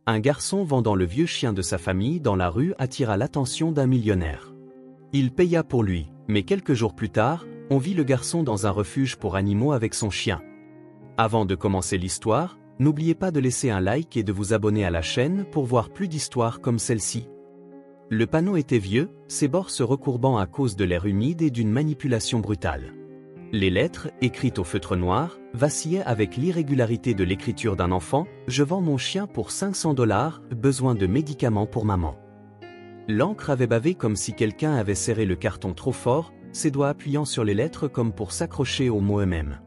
Un garçon vendant le vieux chien de sa famille dans la rue attira l'attention d'un millionnaire. Il paya pour lui, mais quelques jours plus tard, on vit le garçon dans un refuge pour animaux avec son chien. Avant de commencer l'histoire, n'oubliez pas de laisser un like et de vous abonner à la chaîne pour voir plus d'histoires comme celle-ci. Le panneau était vieux, ses bords se recourbant à cause de l'air humide et d'une manipulation brutale. Les lettres, écrites au feutre noir, vacillaient avec l'irrégularité de l'écriture d'un enfant. « Je vends mon chien pour 500 $, besoin de médicaments pour maman. » L'encre avait bavé comme si quelqu'un avait serré le carton trop fort, ses doigts appuyant sur les lettres comme pour s'accrocher aux mots eux-mêmes.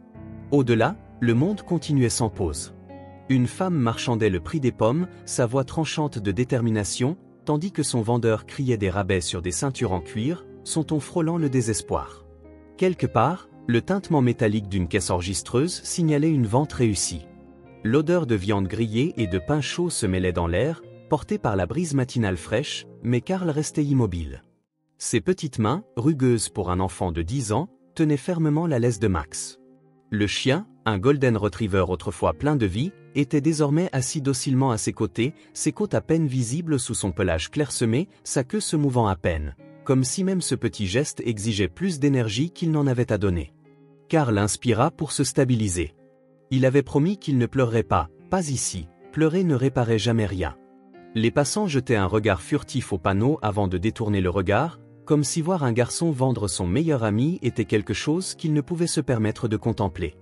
Au-delà, le monde continuait sans pause. Une femme marchandait le prix des pommes, sa voix tranchante de détermination, tandis que son vendeur criait des rabais sur des ceintures en cuir, son ton frôlant le désespoir. Quelque part, le tintement métallique d'une caisse enregistreuse signalait une vente réussie. L'odeur de viande grillée et de pain chaud se mêlait dans l'air, portée par la brise matinale fraîche, mais Karl restait immobile. Ses petites mains, rugueuses pour un enfant de 10 ans, tenaient fermement la laisse de Max. Le chien, un golden retriever autrefois plein de vie, était désormais assis docilement à ses côtés, ses côtes à peine visibles sous son pelage clairsemé, sa queue se mouvant à peine, comme si même ce petit geste exigeait plus d'énergie qu'il n'en avait à donner. Karl inspira pour se stabiliser. Il avait promis qu'il ne pleurerait pas ici, pleurer ne réparait jamais rien. Les passants jetaient un regard furtif au panneau avant de détourner le regard, comme si voir un garçon vendre son meilleur ami était quelque chose qu'il ne pouvait se permettre de contempler.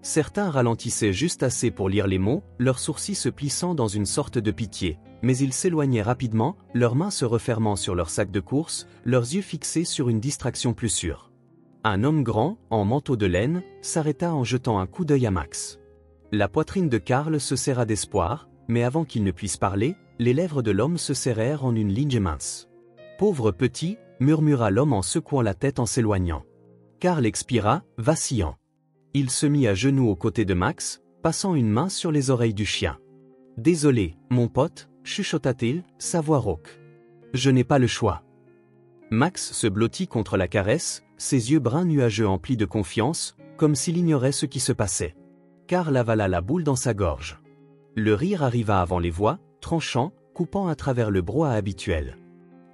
Certains ralentissaient juste assez pour lire les mots, leurs sourcils se plissant dans une sorte de pitié, mais ils s'éloignaient rapidement, leurs mains se refermant sur leur sac de course, leurs yeux fixés sur une distraction plus sûre. Un homme grand, en manteau de laine, s'arrêta en jetant un coup d'œil à Max. La poitrine de Karl se serra d'espoir, mais avant qu'il ne puisse parler, les lèvres de l'homme se serrèrent en une ligne mince. « Pauvre petit », murmura l'homme en secouant la tête en s'éloignant. Karl expira, vacillant. Il se mit à genoux aux côtés de Max, passant une main sur les oreilles du chien. « Désolé, mon pote », chuchota-t-il, sa voix rauque. « Je n'ai pas le choix. » Max se blottit contre la caresse, ses yeux bruns nuageux emplis de confiance, comme s'il ignorait ce qui se passait. Karl avala la boule dans sa gorge. Le rire arriva avant les voix, tranchant, coupant à travers le brouhaha habituel.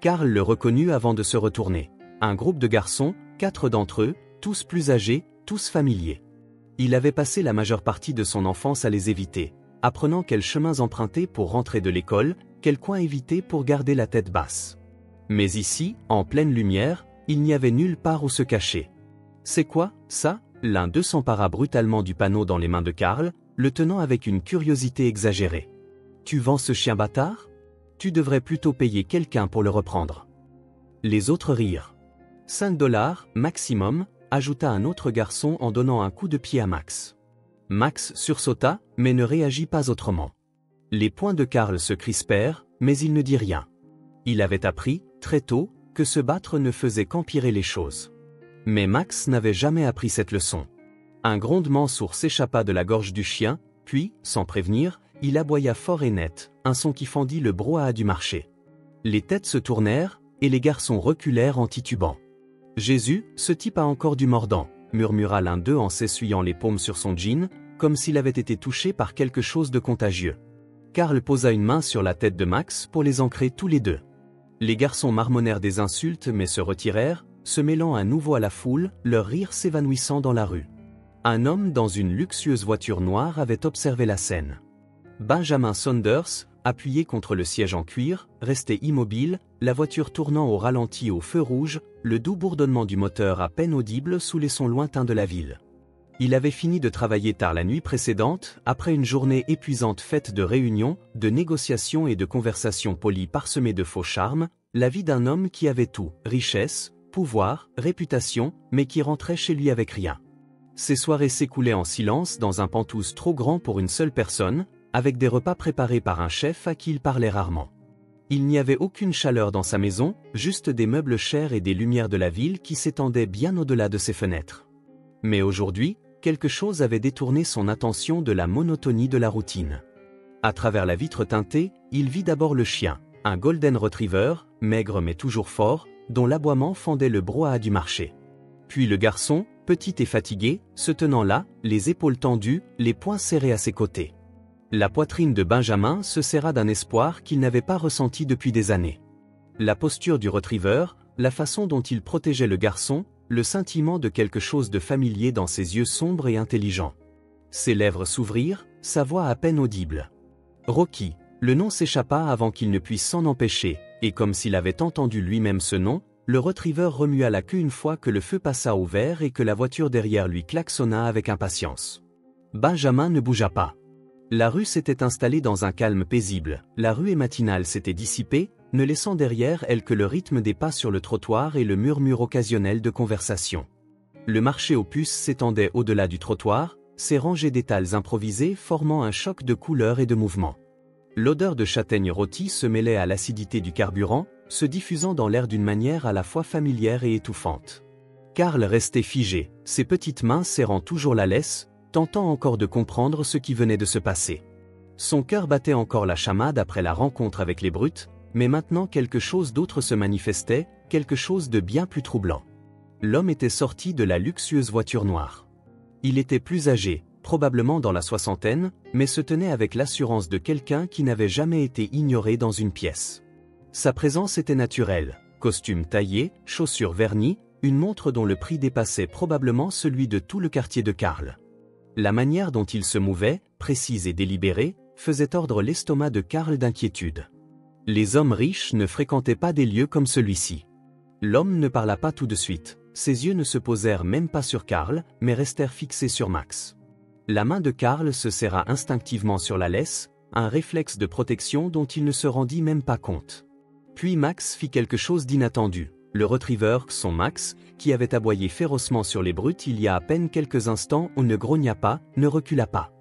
Karl le reconnut avant de se retourner. Un groupe de garçons, 4 d'entre eux, tous plus âgés, tous familiers. Il avait passé la majeure partie de son enfance à les éviter, apprenant quels chemins emprunter pour rentrer de l'école, quels coins éviter pour garder la tête basse. Mais ici, en pleine lumière, il n'y avait nulle part où se cacher. « C'est quoi, ça ?» L'un d'eux s'empara brutalement du panneau dans les mains de Karl, le tenant avec une curiosité exagérée. « Tu vends ce chien bâtard ? Tu devrais plutôt payer quelqu'un pour le reprendre. » Les autres rirent. « 5 $, maximum », ajouta un autre garçon en donnant un coup de pied à Max. Max sursauta, mais ne réagit pas autrement. Les poings de Karl se crispèrent, mais il ne dit rien. Il avait appris, très tôt, que se battre ne faisait qu'empirer les choses. Mais Max n'avait jamais appris cette leçon. Un grondement sourd s'échappa de la gorge du chien, puis, sans prévenir, il aboya fort et net, un son qui fendit le brouhaha du marché. Les têtes se tournèrent, et les garçons reculèrent en titubant. « Jésus, ce type a encore du mordant », murmura l'un d'eux en s'essuyant les paumes sur son jean, comme s'il avait été touché par quelque chose de contagieux. Karl posa une main sur la tête de Max pour les ancrer tous les deux. Les garçons marmonnèrent des insultes mais se retirèrent, se mêlant à nouveau à la foule, leur rire s'évanouissant dans la rue. Un homme dans une luxueuse voiture noire avait observé la scène. Benjamin Saunders, appuyé contre le siège en cuir, restait immobile, la voiture tournant au ralenti au feu rouge, le doux bourdonnement du moteur à peine audible sous les sons lointains de la ville. Il avait fini de travailler tard la nuit précédente, après une journée épuisante faite de réunions, de négociations et de conversations polies parsemées de faux charmes, la vie d'un homme qui avait tout, richesse, pouvoir, réputation, mais qui rentrait chez lui avec rien. Ses soirées s'écoulaient en silence dans un pantouse trop grand pour une seule personne, avec des repas préparés par un chef à qui il parlait rarement. Il n'y avait aucune chaleur dans sa maison, juste des meubles chers et des lumières de la ville qui s'étendaient bien au-delà de ses fenêtres. Mais aujourd'hui, quelque chose avait détourné son attention de la monotonie de la routine. À travers la vitre teintée, il vit d'abord le chien, un golden retriever, maigre mais toujours fort, dont l'aboiement fendait le brouhaha du marché. Puis le garçon, petit et fatigué, se tenant là, les épaules tendues, les poings serrés à ses côtés. La poitrine de Benjamin se serra d'un espoir qu'il n'avait pas ressenti depuis des années. La posture du retriever, la façon dont il protégeait le garçon, le scintillement de quelque chose de familier dans ses yeux sombres et intelligents. Ses lèvres s'ouvrirent, sa voix à peine audible. Rocky, le nom s'échappa avant qu'il ne puisse s'en empêcher, et comme s'il avait entendu lui-même ce nom, le retriever remua la queue une fois que le feu passa au vert et que la voiture derrière lui klaxonna avec impatience. Benjamin ne bougea pas. La rue s'était installée dans un calme paisible, la ruée matinale s'était dissipée, ne laissant derrière elle que le rythme des pas sur le trottoir et le murmure occasionnel de conversation. Le marché aux puces s'étendait au-delà du trottoir, ses rangées d'étals improvisées formant un choc de couleurs et de mouvements. L'odeur de châtaigne rôtie se mêlait à l'acidité du carburant, se diffusant dans l'air d'une manière à la fois familière et étouffante. Karl restait figé, ses petites mains serrant toujours la laisse, tentant encore de comprendre ce qui venait de se passer. Son cœur battait encore la chamade après la rencontre avec les brutes, mais maintenant quelque chose d'autre se manifestait, quelque chose de bien plus troublant. L'homme était sorti de la luxueuse voiture noire. Il était plus âgé, probablement dans la soixantaine, mais se tenait avec l'assurance de quelqu'un qui n'avait jamais été ignoré dans une pièce. Sa présence était naturelle, costume taillé, chaussures vernies, une montre dont le prix dépassait probablement celui de tout le quartier de Karl. La manière dont il se mouvait, précise et délibérée, faisait tordre l'estomac de Karl d'inquiétude. Les hommes riches ne fréquentaient pas des lieux comme celui-ci. L'homme ne parla pas tout de suite, ses yeux ne se posèrent même pas sur Karl, mais restèrent fixés sur Max. La main de Karl se serra instinctivement sur la laisse, un réflexe de protection dont il ne se rendit même pas compte. Puis Max fit quelque chose d'inattendu. Le retriever, son Max, qui avait aboyé férocement sur les brutes il y a à peine quelques instants, ne grogna pas, ne recula pas.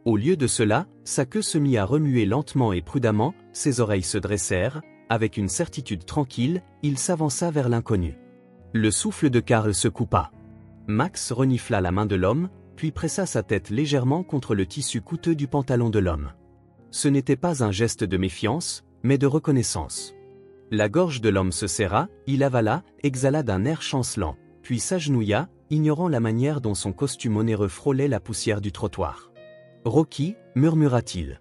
Au lieu de cela, sa queue se mit à remuer lentement et prudemment, ses oreilles se dressèrent, avec une certitude tranquille, il s'avança vers l'inconnu. Le souffle de Karl se coupa. Max renifla la main de l'homme, puis pressa sa tête légèrement contre le tissu coûteux du pantalon de l'homme. Ce n'était pas un geste de méfiance, mais de reconnaissance. La gorge de l'homme se serra, il avala, exhala d'un air chancelant, puis s'agenouilla, ignorant la manière dont son costume onéreux frôlait la poussière du trottoir. « Rocky » murmura-t-il.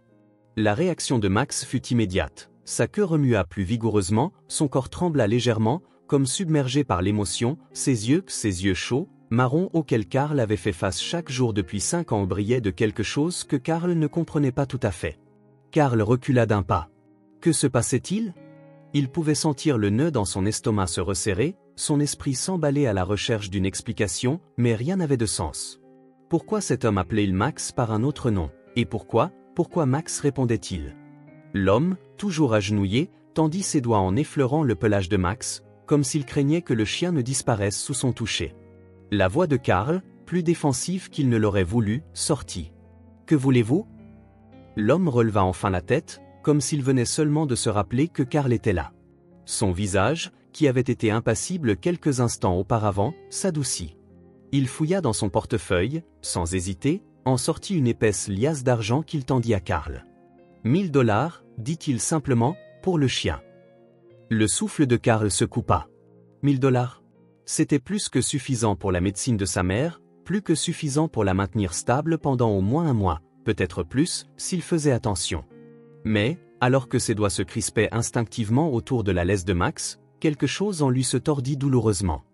La réaction de Max fut immédiate. Sa queue remua plus vigoureusement, son corps trembla légèrement, comme submergé par l'émotion, ses yeux chauds, marrons auxquels Karl avait fait face chaque jour depuis 5 ans brillaient de quelque chose que Karl ne comprenait pas tout à fait. Karl recula d'un pas. Que se passait-il ? Il pouvait sentir le nœud dans son estomac se resserrer, son esprit s'emballer à la recherche d'une explication, mais rien n'avait de sens. Pourquoi cet homme appelait-il Max par un autre nom ? Et pourquoi Max répondait-il ? L'homme, toujours agenouillé, tendit ses doigts en effleurant le pelage de Max, comme s'il craignait que le chien ne disparaisse sous son toucher. La voix de Karl, plus défensive qu'il ne l'aurait voulu, sortit. « Que voulez-vous » L'homme releva enfin la tête, comme s'il venait seulement de se rappeler que Karl était là. Son visage, qui avait été impassible quelques instants auparavant, s'adoucit. Il fouilla dans son portefeuille, sans hésiter, en sortit une épaisse liasse d'argent qu'il tendit à Karl. « 1000 $, dit-il simplement, pour le chien. Le souffle de Karl se coupa. 1000 $. C'était plus que suffisant pour la médecine de sa mère, plus que suffisant pour la maintenir stable pendant au moins un mois, peut-être plus, s'il faisait attention. Mais, alors que ses doigts se crispaient instinctivement autour de la laisse de Max, quelque chose en lui se tordit douloureusement.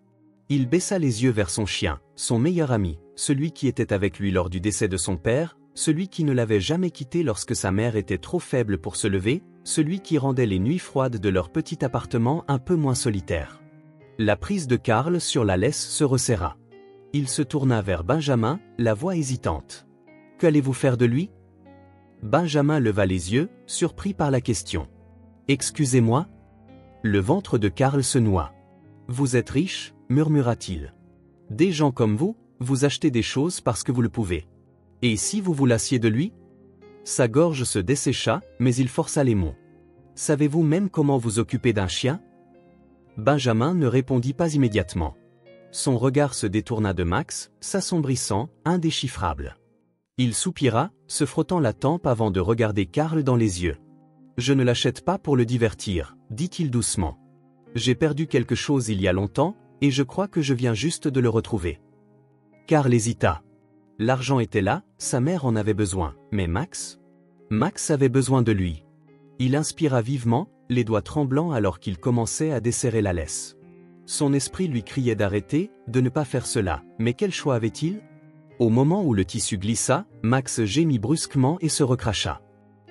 Il baissa les yeux vers son chien, son meilleur ami, celui qui était avec lui lors du décès de son père, celui qui ne l'avait jamais quitté lorsque sa mère était trop faible pour se lever, celui qui rendait les nuits froides de leur petit appartement un peu moins solitaires. La prise de Karl sur la laisse se resserra. Il se tourna vers Benjamin, la voix hésitante. « Qu'allez-vous faire de lui » Benjamin leva les yeux, surpris par la question. « Excusez-moi » Le ventre de Karl se noua. « Vous êtes riche » murmura-t-il. « Des gens comme vous, vous achetez des choses parce que vous le pouvez. Et si vous vous lassiez de lui » Sa gorge se dessécha, mais il força les mots. « Savez-vous même comment vous occuper d'un chien » Benjamin ne répondit pas immédiatement. Son regard se détourna de Max, s'assombrissant, indéchiffrable. Il soupira, se frottant la tempe avant de regarder Karl dans les yeux. « Je ne l'achète pas pour le divertir, » dit-il doucement. « J'ai perdu quelque chose il y a longtemps, et je crois que je viens juste de le retrouver. » Karl hésita. L'argent était là, sa mère en avait besoin, mais Max ? Max avait besoin de lui. Il inspira vivement, les doigts tremblants alors qu'il commençait à desserrer la laisse. Son esprit lui criait d'arrêter, de ne pas faire cela, mais quel choix avait-il? Au moment où le tissu glissa, Max gémit brusquement et se recracha.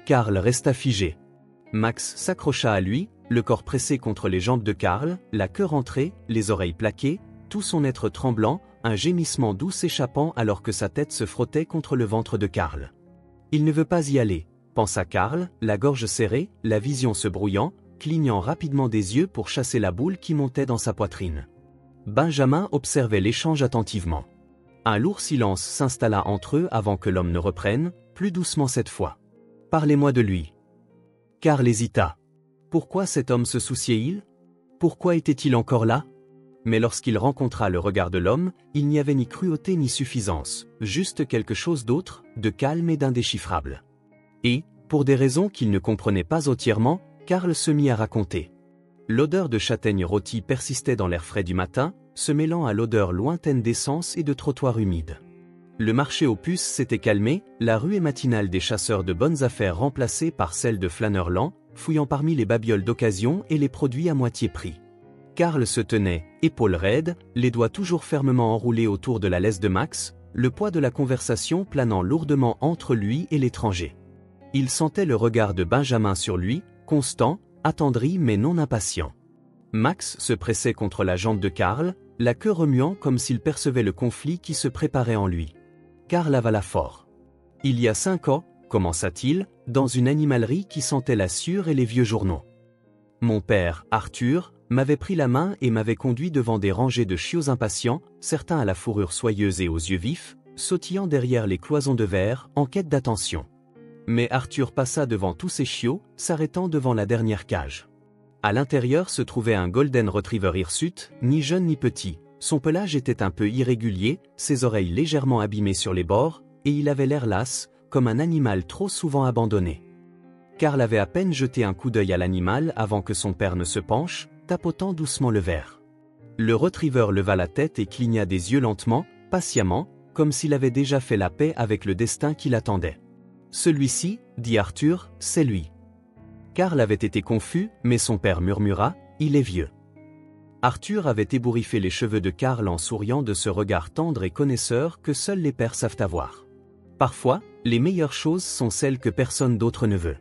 Karl resta figé. Max s'accrocha à lui, le corps pressé contre les jambes de Karl, la queue rentrée, les oreilles plaquées, tout son être tremblant, un gémissement doux s'échappant alors que sa tête se frottait contre le ventre de Karl. Il ne veut pas y aller, pensa Karl, la gorge serrée, la vision se brouillant, clignant rapidement des yeux pour chasser la boule qui montait dans sa poitrine. Benjamin observait l'échange attentivement. Un lourd silence s'installa entre eux avant que l'homme ne reprenne, plus doucement cette fois. « Parlez-moi de lui. » Karl hésita. Pourquoi cet homme se souciait-il? Pourquoi était-il encore là? Mais lorsqu'il rencontra le regard de l'homme, il n'y avait ni cruauté ni suffisance, juste quelque chose d'autre, de calme et d'indéchiffrable. Et, pour des raisons qu'il ne comprenait pas entièrement, Karl se mit à raconter. L'odeur de châtaigne rôtie persistait dans l'air frais du matin, se mêlant à l'odeur lointaine d'essence et de trottoirs humides. Le marché aux puces s'était calmé, la ruée matinale des chasseurs de bonnes affaires remplacée par celle de flâneurs lents, fouillant parmi les babioles d'occasion et les produits à moitié prix. Karl se tenait, épaules raides, les doigts toujours fermement enroulés autour de la laisse de Max, le poids de la conversation planant lourdement entre lui et l'étranger. Il sentait le regard de Benjamin sur lui, constant, attendri mais non impatient. Max se pressait contre la jambe de Karl, la queue remuant comme s'il percevait le conflit qui se préparait en lui. Karl avala fort. « Il y a 5 ans, commença-t-il, dans une animalerie qui sentait la sueur et les vieux journaux. Mon père, Arthur, m'avait pris la main et m'avait conduit devant des rangées de chiots impatients, certains à la fourrure soyeuse et aux yeux vifs, sautillant derrière les cloisons de verre, en quête d'attention. Mais Arthur passa devant tous ces chiots, s'arrêtant devant la dernière cage. À l'intérieur se trouvait un Golden Retriever hirsute, ni jeune ni petit. Son pelage était un peu irrégulier, ses oreilles légèrement abîmées sur les bords, et il avait l'air las, comme un animal trop souvent abandonné. Karl avait à peine jeté un coup d'œil à l'animal avant que son père ne se penche, tapotant doucement le verre. Le retriever leva la tête et cligna des yeux lentement, patiemment, comme s'il avait déjà fait la paix avec le destin qui l'attendait. « Celui-ci, dit Arthur, c'est lui. » Karl avait été confus, mais son père murmura, « Il est vieux. » Arthur avait ébouriffé les cheveux de Karl en souriant de ce regard tendre et connaisseur que seuls les pères savent avoir. Parfois, les meilleures choses sont celles que personne d'autre ne veut.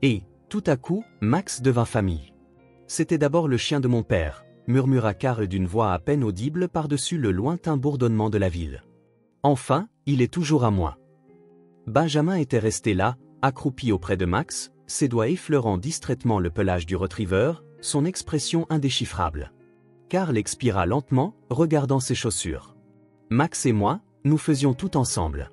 Et, tout à coup, Max devint famille. « C'était d'abord le chien de mon père, » murmura Karl d'une voix à peine audible par-dessus le lointain bourdonnement de la ville. « Enfin, il est toujours à moi. » Benjamin était resté là, accroupi auprès de Max, ses doigts effleurant distraitement le pelage du retriever, son expression indéchiffrable. Karl expira lentement, regardant ses chaussures. Max et moi, nous faisions tout ensemble.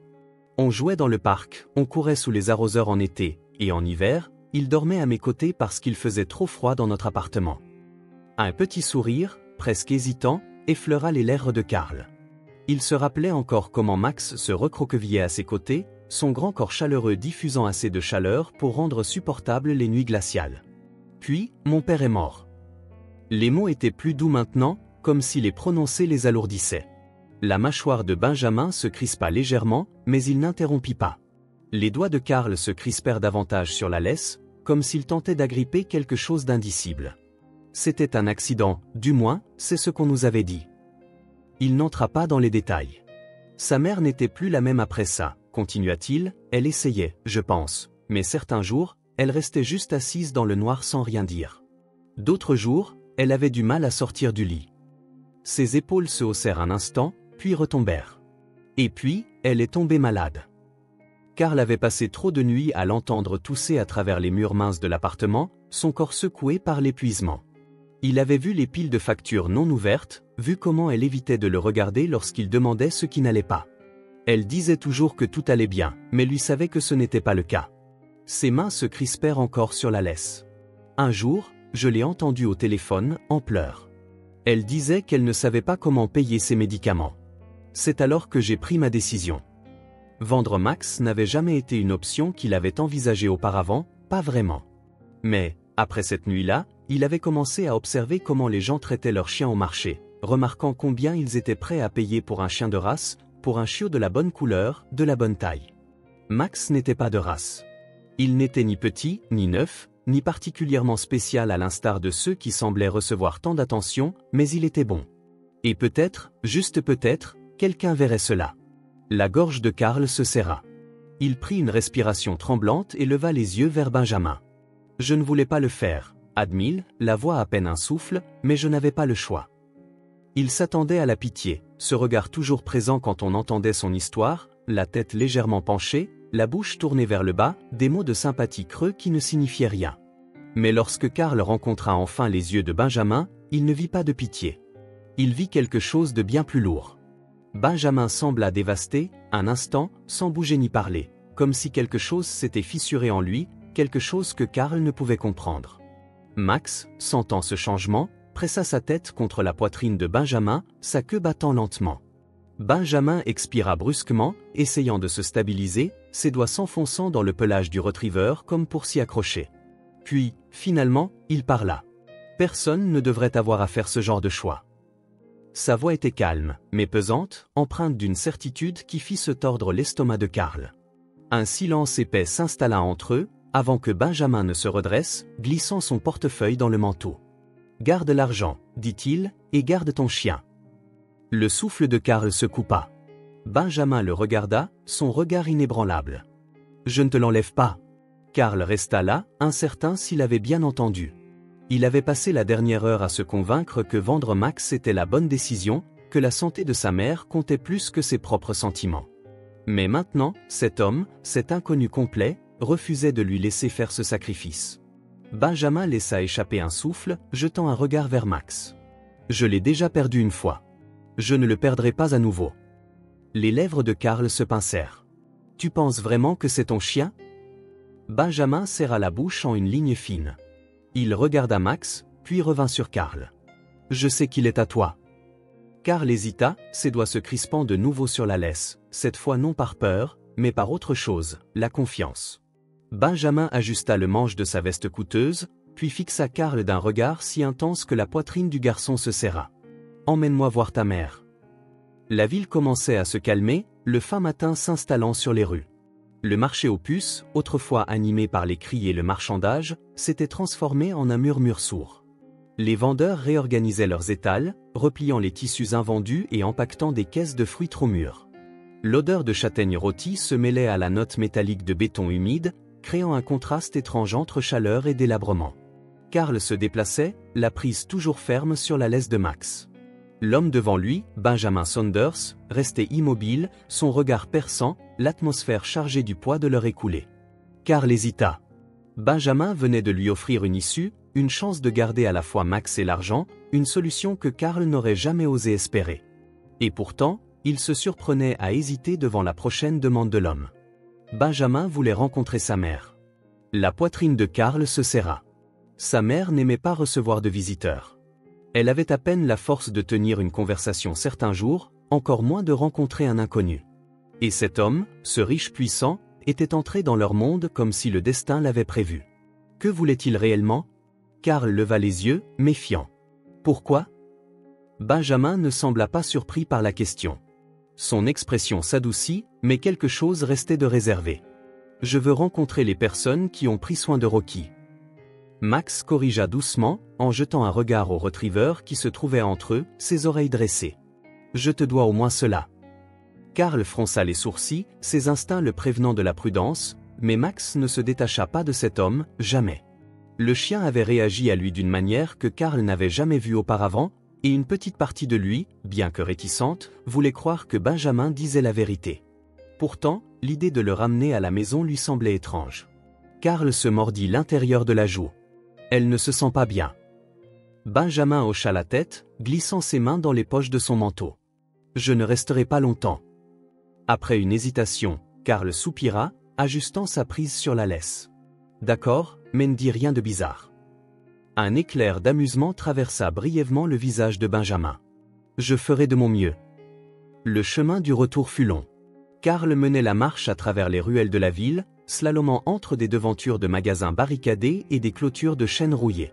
On jouait dans le parc, on courait sous les arroseurs en été, et en hiver, il dormait à mes côtés parce qu'il faisait trop froid dans notre appartement. Un petit sourire, presque hésitant, effleura les lèvres de Karl. Il se rappelait encore comment Max se recroquevillait à ses côtés, son grand corps chaleureux diffusant assez de chaleur pour rendre supportables les nuits glaciales. Puis, mon père est mort. Les mots étaient plus doux maintenant, comme si les prononcer les alourdissait. La mâchoire de Benjamin se crispa légèrement, mais il n'interrompit pas. Les doigts de Karl se crispèrent davantage sur la laisse, comme s'il tentait d'agripper quelque chose d'indicible. C'était un accident, du moins, c'est ce qu'on nous avait dit. Il n'entra pas dans les détails. Sa mère n'était plus la même après ça, continua-t-il, elle essayait, je pense, mais certains jours, elle restait juste assise dans le noir sans rien dire. D'autres jours, elle avait du mal à sortir du lit. Ses épaules se haussèrent un instant, puis retombèrent. Et puis, elle est tombée malade. Karl avait passé trop de nuits à l'entendre tousser à travers les murs minces de l'appartement, son corps secoué par l'épuisement. Il avait vu les piles de factures non ouvertes, vu comment elle évitait de le regarder lorsqu'il demandait ce qui n'allait pas. Elle disait toujours que tout allait bien, mais lui savait que ce n'était pas le cas. Ses mains se crispèrent encore sur la laisse. Un jour, je l'ai entendue au téléphone, en pleurs. Elle disait qu'elle ne savait pas comment payer ses médicaments. C'est alors que j'ai pris ma décision. Vendre Max n'avait jamais été une option qu'il avait envisagée auparavant, pas vraiment. Mais, après cette nuit-là, il avait commencé à observer comment les gens traitaient leurs chiens au marché, remarquant combien ils étaient prêts à payer pour un chien de race, pour un chiot de la bonne couleur, de la bonne taille. Max n'était pas de race. Il n'était ni petit, ni neuf, ni particulièrement spécial à l'instar de ceux qui semblaient recevoir tant d'attention, mais il était bon. Et peut-être, juste peut-être, quelqu'un verrait cela. La gorge de Karl se serra. Il prit une respiration tremblante et leva les yeux vers Benjamin. « Je ne voulais pas le faire », admit-il, la voix à peine un souffle, mais je n'avais pas le choix. Il s'attendait à la pitié, ce regard toujours présent quand on entendait son histoire, la tête légèrement penchée, la bouche tournée vers le bas, des mots de sympathie creux qui ne signifiaient rien. Mais lorsque Karl rencontra enfin les yeux de Benjamin, il ne vit pas de pitié. Il vit quelque chose de bien plus lourd. Benjamin sembla dévasté, un instant, sans bouger ni parler, comme si quelque chose s'était fissuré en lui, quelque chose que Karl ne pouvait comprendre. Max, sentant ce changement, pressa sa tête contre la poitrine de Benjamin, sa queue battant lentement. Benjamin expira brusquement, essayant de se stabiliser, ses doigts s'enfonçant dans le pelage du retriever comme pour s'y accrocher. Puis, finalement, il parla. Personne ne devrait avoir à faire ce genre de choix. Sa voix était calme, mais pesante, empreinte d'une certitude qui fit se tordre l'estomac de Karl. Un silence épais s'installa entre eux, avant que Benjamin ne se redresse, glissant son portefeuille dans le manteau. « Garde l'argent, dit-il, et garde ton chien. » Le souffle de Karl se coupa. Benjamin le regarda, son regard inébranlable. « Je ne te l'enlève pas. » Karl resta là, incertain s'il avait bien entendu. Il avait passé la dernière heure à se convaincre que vendre Max était la bonne décision, que la santé de sa mère comptait plus que ses propres sentiments. Mais maintenant, cet homme, cet inconnu complet, refusait de lui laisser faire ce sacrifice. Benjamin laissa échapper un souffle, jetant un regard vers Max. « Je l'ai déjà perdu une fois. Je ne le perdrai pas à nouveau. » Les lèvres de Karl se pincèrent. « Tu penses vraiment que c'est ton chien ?» Benjamin serra la bouche en une ligne fine. Il regarda Max, puis revint sur Karl. « Je sais qu'il est à toi. » Karl hésita, ses doigts se crispant de nouveau sur la laisse, cette fois non par peur, mais par autre chose, la confiance. Benjamin ajusta le manche de sa veste coûteuse, puis fixa Karl d'un regard si intense que la poitrine du garçon se serra. « Emmène-moi voir ta mère. » La ville commençait à se calmer, le fin matin s'installant sur les rues. Le marché aux puces, autrefois animé par les cris et le marchandage, s'était transformé en un murmure sourd. Les vendeurs réorganisaient leurs étals, repliant les tissus invendus et empaquetant des caisses de fruits trop mûrs. L'odeur de châtaigne rôtie se mêlait à la note métallique de béton humide, créant un contraste étrange entre chaleur et délabrement. Karl se déplaçait, la prise toujours ferme sur la laisse de Max. L'homme devant lui, Benjamin Saunders, restait immobile, son regard perçant, l'atmosphère chargée du poids de l'heure écoulée. Karl hésita. Benjamin venait de lui offrir une issue, une chance de garder à la fois Max et l'argent, une solution que Karl n'aurait jamais osé espérer. Et pourtant, il se surprenait à hésiter devant la prochaine demande de l'homme. Benjamin voulait rencontrer sa mère. La poitrine de Karl se serra. Sa mère n'aimait pas recevoir de visiteurs. Elle avait à peine la force de tenir une conversation certains jours, encore moins de rencontrer un inconnu. Et cet homme, ce riche puissant, était entré dans leur monde comme si le destin l'avait prévu. Que voulait-il réellement? Karl leva les yeux, méfiant. Pourquoi? Benjamin ne sembla pas surpris par la question. Son expression s'adoucit, mais quelque chose restait de réservé. Je veux rencontrer les personnes qui ont pris soin de Rocky. Max corrigea doucement, en jetant un regard au retriever qui se trouvait entre eux, ses oreilles dressées. Je te dois au moins cela. Karl fronça les sourcils, ses instincts le prévenant de la prudence, mais Max ne se détacha pas de cet homme, jamais. Le chien avait réagi à lui d'une manière que Karl n'avait jamais vue auparavant, et une petite partie de lui, bien que réticente, voulait croire que Benjamin disait la vérité. Pourtant, l'idée de le ramener à la maison lui semblait étrange. Karl se mordit l'intérieur de la joue. Elle ne se sent pas bien. Benjamin hocha la tête, glissant ses mains dans les poches de son manteau. Je ne resterai pas longtemps. Après une hésitation, Karl soupira, ajustant sa prise sur la laisse. D'accord, mais ne dis rien de bizarre. Un éclair d'amusement traversa brièvement le visage de Benjamin. Je ferai de mon mieux. Le chemin du retour fut long. Karl menait la marche à travers les ruelles de la ville, slalomant entre des devantures de magasins barricadés et des clôtures de chêne rouillées.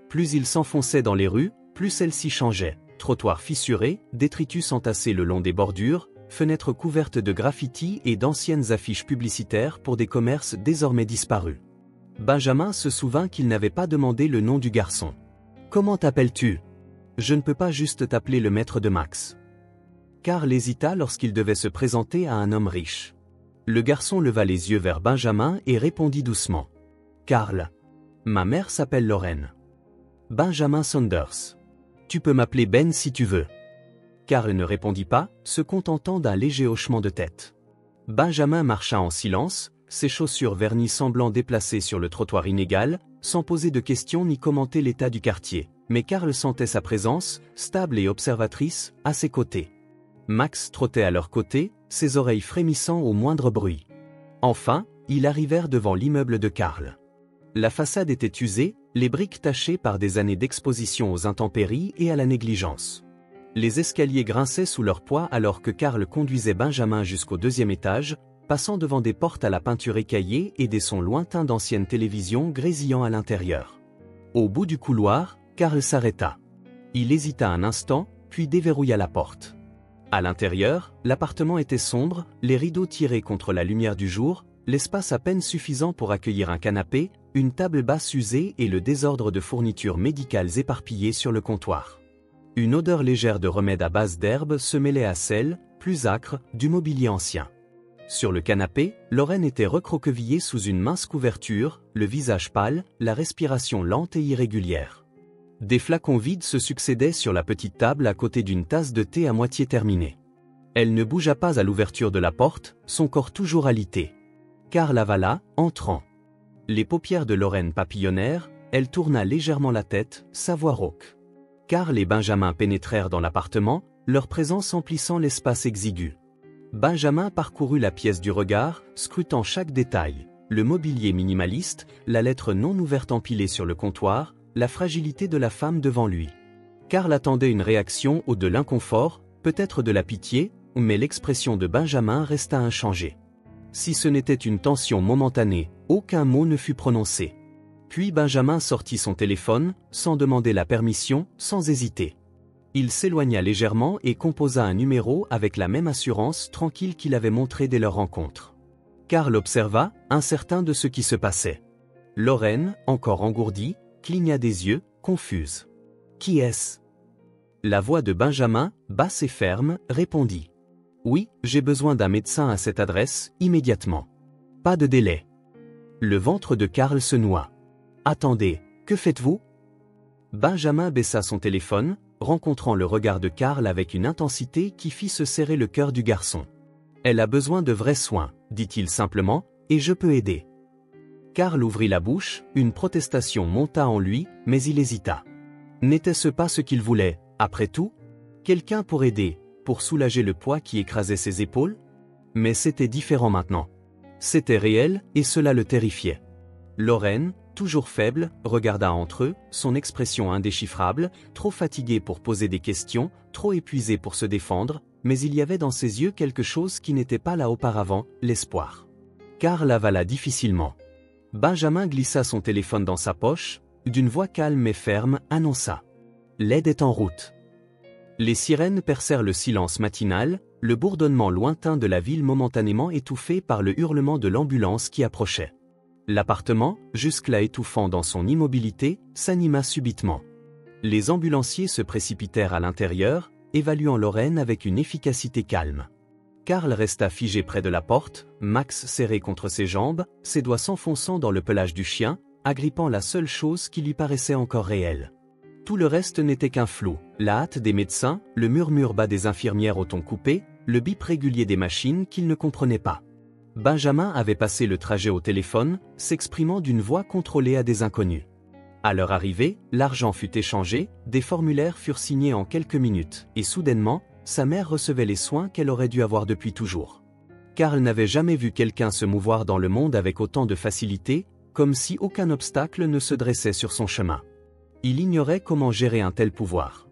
Plus il s'enfonçait dans les rues, plus celles-ci changeaient. Trottoirs fissurés, détritus entassés le long des bordures, fenêtres couvertes de graffitis et d'anciennes affiches publicitaires pour des commerces désormais disparus. Benjamin se souvint qu'il n'avait pas demandé le nom du garçon. « Comment t'appelles-tu ? Je ne peux pas juste t'appeler le maître de Max. » Karl hésita lorsqu'il devait se présenter à un homme riche. Le garçon leva les yeux vers Benjamin et répondit doucement. « Karl. Ma mère s'appelle Lorraine. »« Benjamin Saunders. Tu peux m'appeler Ben si tu veux. » Karl ne répondit pas, se contentant d'un léger hochement de tête. Benjamin marcha en silence, ses chaussures vernies semblant déplacées sur le trottoir inégal, sans poser de questions ni commenter l'état du quartier. Mais Karl sentait sa présence, stable et observatrice, à ses côtés. Max trottait à leur côté, ses oreilles frémissant au moindre bruit. Enfin, ils arrivèrent devant l'immeuble de Karl. La façade était usée, les briques tachées par des années d'exposition aux intempéries et à la négligence. Les escaliers grinçaient sous leur poids alors que Karl conduisait Benjamin jusqu'au 2e étage, passant devant des portes à la peinture écaillée et des sons lointains d'anciennes télévisions grésillant à l'intérieur. Au bout du couloir, Karl s'arrêta. Il hésita un instant, puis déverrouilla la porte. À l'intérieur, l'appartement était sombre, les rideaux tirés contre la lumière du jour, l'espace à peine suffisant pour accueillir un canapé, une table basse usée et le désordre de fournitures médicales éparpillées sur le comptoir. Une odeur légère de remède à base d'herbes se mêlait à celle, plus âcre, du mobilier ancien. Sur le canapé, Lorraine était recroquevillée sous une mince couverture, le visage pâle, la respiration lente et irrégulière. Des flacons vides se succédaient sur la petite table à côté d'une tasse de thé à moitié terminée. Elle ne bougea pas à l'ouverture de la porte, son corps toujours alité. Karl avala, entrant. Les paupières de Lorraine papillonnèrent, elle tourna légèrement la tête, sa voix rauque. Karl et Benjamin pénétrèrent dans l'appartement, leur présence emplissant l'espace exigu. Benjamin parcourut la pièce du regard, scrutant chaque détail. Le mobilier minimaliste, la lettre non ouverte empilée sur le comptoir, la fragilité de la femme devant lui. Karl attendait une réaction ou de l'inconfort, peut-être de la pitié, mais l'expression de Benjamin resta inchangée. Si ce n'était une tension momentanée, aucun mot ne fut prononcé. Puis Benjamin sortit son téléphone, sans demander la permission, sans hésiter. Il s'éloigna légèrement et composa un numéro avec la même assurance tranquille qu'il avait montrée dès leur rencontre. Karl observa, incertain de ce qui se passait. Lorraine, encore engourdie, cligna des yeux, confuse. « Qui est-ce » La voix de Benjamin, basse et ferme, répondit. « Oui, j'ai besoin d'un médecin à cette adresse, immédiatement. Pas de délai. » Le ventre de Karl se noua. « Attendez, que faites-vous » Benjamin baissa son téléphone, rencontrant le regard de Karl avec une intensité qui fit se serrer le cœur du garçon. « Elle a besoin de vrais soins, dit-il simplement, et je peux aider. » Karl ouvrit la bouche, une protestation monta en lui, mais il hésita. N'était-ce pas ce qu'il voulait, après tout? Quelqu'un pour aider, pour soulager le poids qui écrasait ses épaules? Mais c'était différent maintenant. C'était réel, et cela le terrifiait. Lorraine, toujours faible, regarda entre eux, son expression indéchiffrable, trop fatiguée pour poser des questions, trop épuisée pour se défendre, mais il y avait dans ses yeux quelque chose qui n'était pas là auparavant, l'espoir. Karl avala difficilement. Benjamin glissa son téléphone dans sa poche, d'une voix calme et ferme, annonça. « L'aide est en route. » Les sirènes percèrent le silence matinal, le bourdonnement lointain de la ville momentanément étouffé par le hurlement de l'ambulance qui approchait. L'appartement, jusque-là étouffant dans son immobilité, s'anima subitement. Les ambulanciers se précipitèrent à l'intérieur, évaluant Lorraine avec une efficacité calme. Karl resta figé près de la porte, Max serré contre ses jambes, ses doigts s'enfonçant dans le pelage du chien, agrippant la seule chose qui lui paraissait encore réelle. Tout le reste n'était qu'un flou, la hâte des médecins, le murmure bas des infirmières au ton coupé, le bip régulier des machines qu'il ne comprenait pas. Benjamin avait passé le trajet au téléphone, s'exprimant d'une voix contrôlée à des inconnus. À leur arrivée, l'argent fut échangé, des formulaires furent signés en quelques minutes, et soudainement, sa mère recevait les soins qu'elle aurait dû avoir depuis toujours. Karl n'avait jamais vu quelqu'un se mouvoir dans le monde avec autant de facilité, comme si aucun obstacle ne se dressait sur son chemin. Il ignorait comment gérer un tel pouvoir.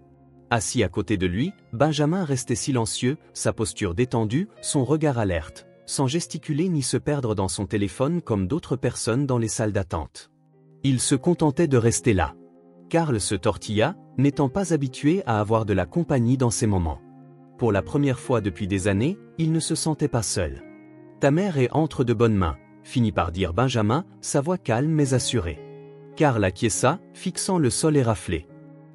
Assis à côté de lui, Benjamin restait silencieux, sa posture détendue, son regard alerte, sans gesticuler ni se perdre dans son téléphone comme d'autres personnes dans les salles d'attente. Il se contentait de rester là. Karl se tortilla, n'étant pas habitué à avoir de la compagnie dans ces moments. Pour la première fois depuis des années, il ne se sentait pas seul. Ta mère est entre de bonnes mains, finit par dire Benjamin, sa voix calme mais assurée. Karl acquiesça, fixant le sol éraflé.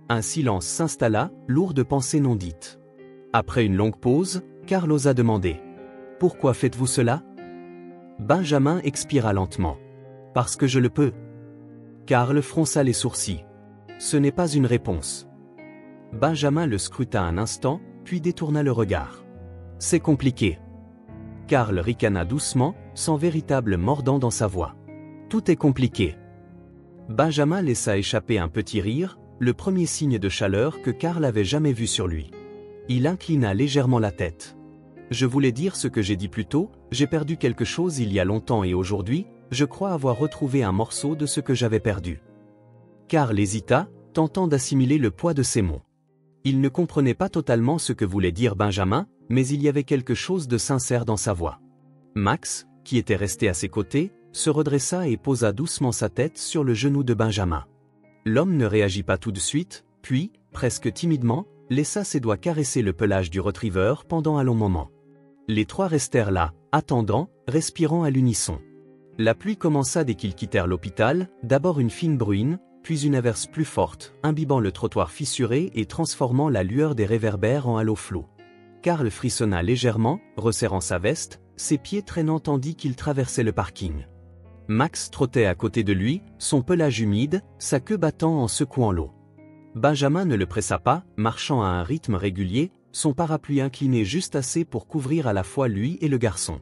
Un silence s'installa, lourd de pensées non dites. Après une longue pause, Karl osa demander. « Pourquoi faites-vous cela » Benjamin expira lentement. « Parce que je le peux. » Karl fronça les sourcils. Ce n'est pas une réponse. Benjamin le scruta un instant, puis détourna le regard. « C'est compliqué. » Karl ricana doucement, sans véritable mordant dans sa voix. « Tout est compliqué. » Benjamin laissa échapper un petit rire, le premier signe de chaleur que Karl avait jamais vu sur lui. Il inclina légèrement la tête. « Je voulais dire ce que j'ai dit plus tôt, j'ai perdu quelque chose il y a longtemps et aujourd'hui, je crois avoir retrouvé un morceau de ce que j'avais perdu. » Karl hésita, tentant d'assimiler le poids de ces mots. Il ne comprenait pas totalement ce que voulait dire Benjamin, mais il y avait quelque chose de sincère dans sa voix. Max, qui était resté à ses côtés, se redressa et posa doucement sa tête sur le genou de Benjamin. L'homme ne réagit pas tout de suite, puis, presque timidement, laissa ses doigts caresser le pelage du retriever pendant un long moment. Les trois restèrent là, attendant, respirant à l'unisson. La pluie commença dès qu'ils quittèrent l'hôpital, d'abord une fine bruine, puis une averse plus forte, imbibant le trottoir fissuré et transformant la lueur des réverbères en halo flou. Karl frissonna légèrement, resserrant sa veste, ses pieds traînant tandis qu'il traversait le parking. Max trottait à côté de lui, son pelage humide, sa queue battant en secouant l'eau. Benjamin ne le pressa pas, marchant à un rythme régulier, son parapluie incliné juste assez pour couvrir à la fois lui et le garçon.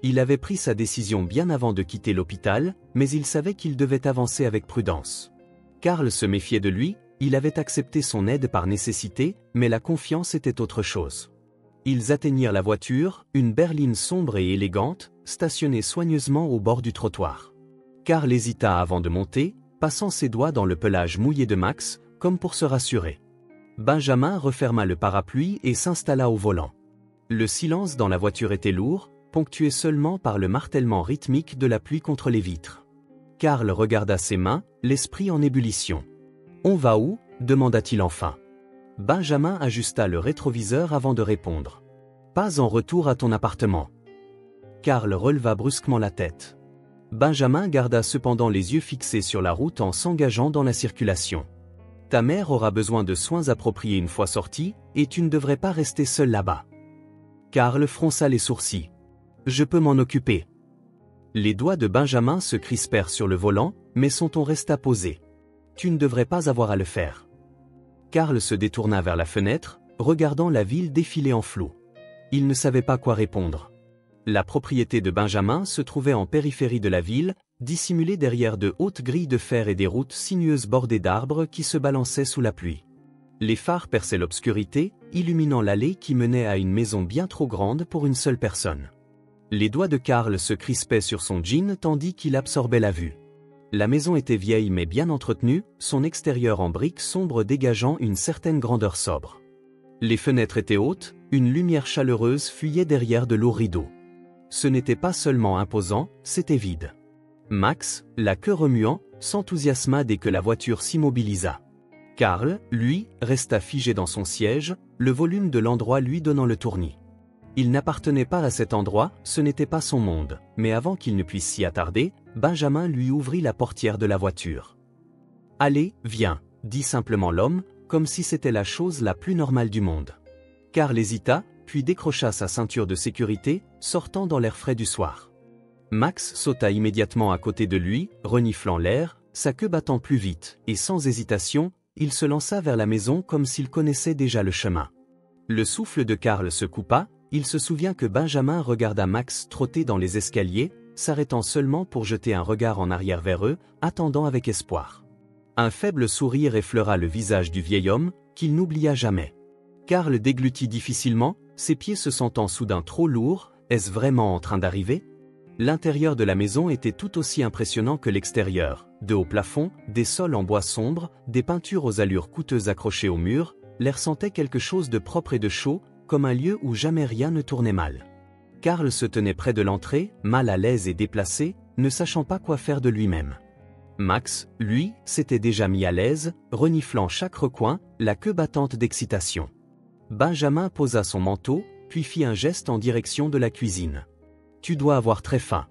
Il avait pris sa décision bien avant de quitter l'hôpital, mais il savait qu'il devait avancer avec prudence. Karl se méfiait de lui, il avait accepté son aide par nécessité, mais la confiance était autre chose. Ils atteignirent la voiture, une berline sombre et élégante, stationnée soigneusement au bord du trottoir. Karl hésita avant de monter, passant ses doigts dans le pelage mouillé de Max, comme pour se rassurer. Benjamin referma le parapluie et s'installa au volant. Le silence dans la voiture était lourd, ponctué seulement par le martèlement rythmique de la pluie contre les vitres. Karl regarda ses mains, l'esprit en ébullition. « On va où » demanda-t-il enfin. Benjamin ajusta le rétroviseur avant de répondre. « Pas en retour à ton appartement. » Karl releva brusquement la tête. Benjamin garda cependant les yeux fixés sur la route en s'engageant dans la circulation. « Ta mère aura besoin de soins appropriés une fois sortie, et tu ne devrais pas rester seul là-bas. » Karl fronça les sourcils. « Je peux m'en occuper. » Les doigts de Benjamin se crispèrent sur le volant, mais son ton resta posé. « Tu ne devrais pas avoir à le faire. » Karl se détourna vers la fenêtre, regardant la ville défiler en flou. Il ne savait pas quoi répondre. La propriété de Benjamin se trouvait en périphérie de la ville, dissimulée derrière de hautes grilles de fer et des routes sinueuses bordées d'arbres qui se balançaient sous la pluie. Les phares perçaient l'obscurité, illuminant l'allée qui menait à une maison bien trop grande pour une seule personne. Les doigts de Karl se crispaient sur son jean tandis qu'il absorbait la vue. La maison était vieille mais bien entretenue, son extérieur en briques sombres dégageant une certaine grandeur sobre. Les fenêtres étaient hautes, une lumière chaleureuse fuyait derrière de lourds rideaux. Ce n'était pas seulement imposant, c'était vide. Max, la queue remuant, s'enthousiasma dès que la voiture s'immobilisa. Karl, lui, resta figé dans son siège, le volume de l'endroit lui donnant le tournis. Il n'appartenait pas à cet endroit, ce n'était pas son monde, mais avant qu'il ne puisse s'y attarder, Benjamin lui ouvrit la portière de la voiture. « Allez, viens » dit simplement l'homme, comme si c'était la chose la plus normale du monde. Karl hésita, puis décrocha sa ceinture de sécurité, sortant dans l'air frais du soir. Max sauta immédiatement à côté de lui, reniflant l'air, sa queue battant plus vite, et sans hésitation, il se lança vers la maison comme s'il connaissait déjà le chemin. Le souffle de Karl se coupa, il se souvient que Benjamin regarda Max trotter dans les escaliers, s'arrêtant seulement pour jeter un regard en arrière vers eux, attendant avec espoir. Un faible sourire effleura le visage du vieil homme, qu'il n'oublia jamais. Karl déglutit difficilement, ses pieds se sentant soudain trop lourds, est-ce vraiment en train d'arriver ? L'intérieur de la maison était tout aussi impressionnant que l'extérieur, de hauts plafonds, des sols en bois sombre, des peintures aux allures coûteuses accrochées au mur, l'air sentait quelque chose de propre et de chaud, comme un lieu où jamais rien ne tournait mal. Karl se tenait près de l'entrée, mal à l'aise et déplacé, ne sachant pas quoi faire de lui-même. Max, lui, s'était déjà mis à l'aise, reniflant chaque recoin, la queue battante d'excitation. Benjamin posa son manteau, puis fit un geste en direction de la cuisine. « Tu dois avoir très faim. »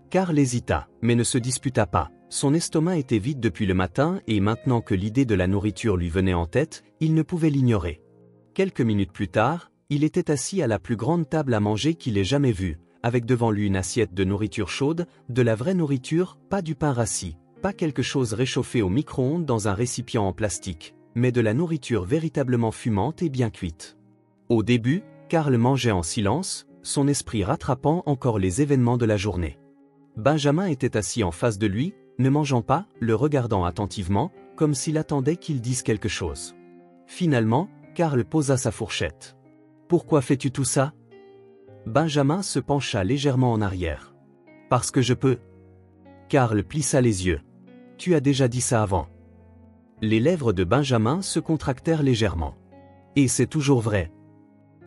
Karl hésita, mais ne se disputa pas. Son estomac était vide depuis le matin et maintenant que l'idée de la nourriture lui venait en tête, il ne pouvait l'ignorer. Quelques minutes plus tard, il était assis à la plus grande table à manger qu'il ait jamais vue, avec devant lui une assiette de nourriture chaude, de la vraie nourriture, pas du pain rassis, pas quelque chose réchauffé au micro-ondes dans un récipient en plastique, mais de la nourriture véritablement fumante et bien cuite. Au début, Karl mangeait en silence, son esprit rattrapant encore les événements de la journée. Benjamin était assis en face de lui, ne mangeant pas, le regardant attentivement, comme s'il attendait qu'il dise quelque chose. Finalement, Karl posa sa fourchette. « Pourquoi fais-tu tout ça ?» Benjamin se pencha légèrement en arrière. « Parce que je peux. » Karl plissa les yeux. « Tu as déjà dit ça avant. » Les lèvres de Benjamin se contractèrent légèrement. « Et c'est toujours vrai. »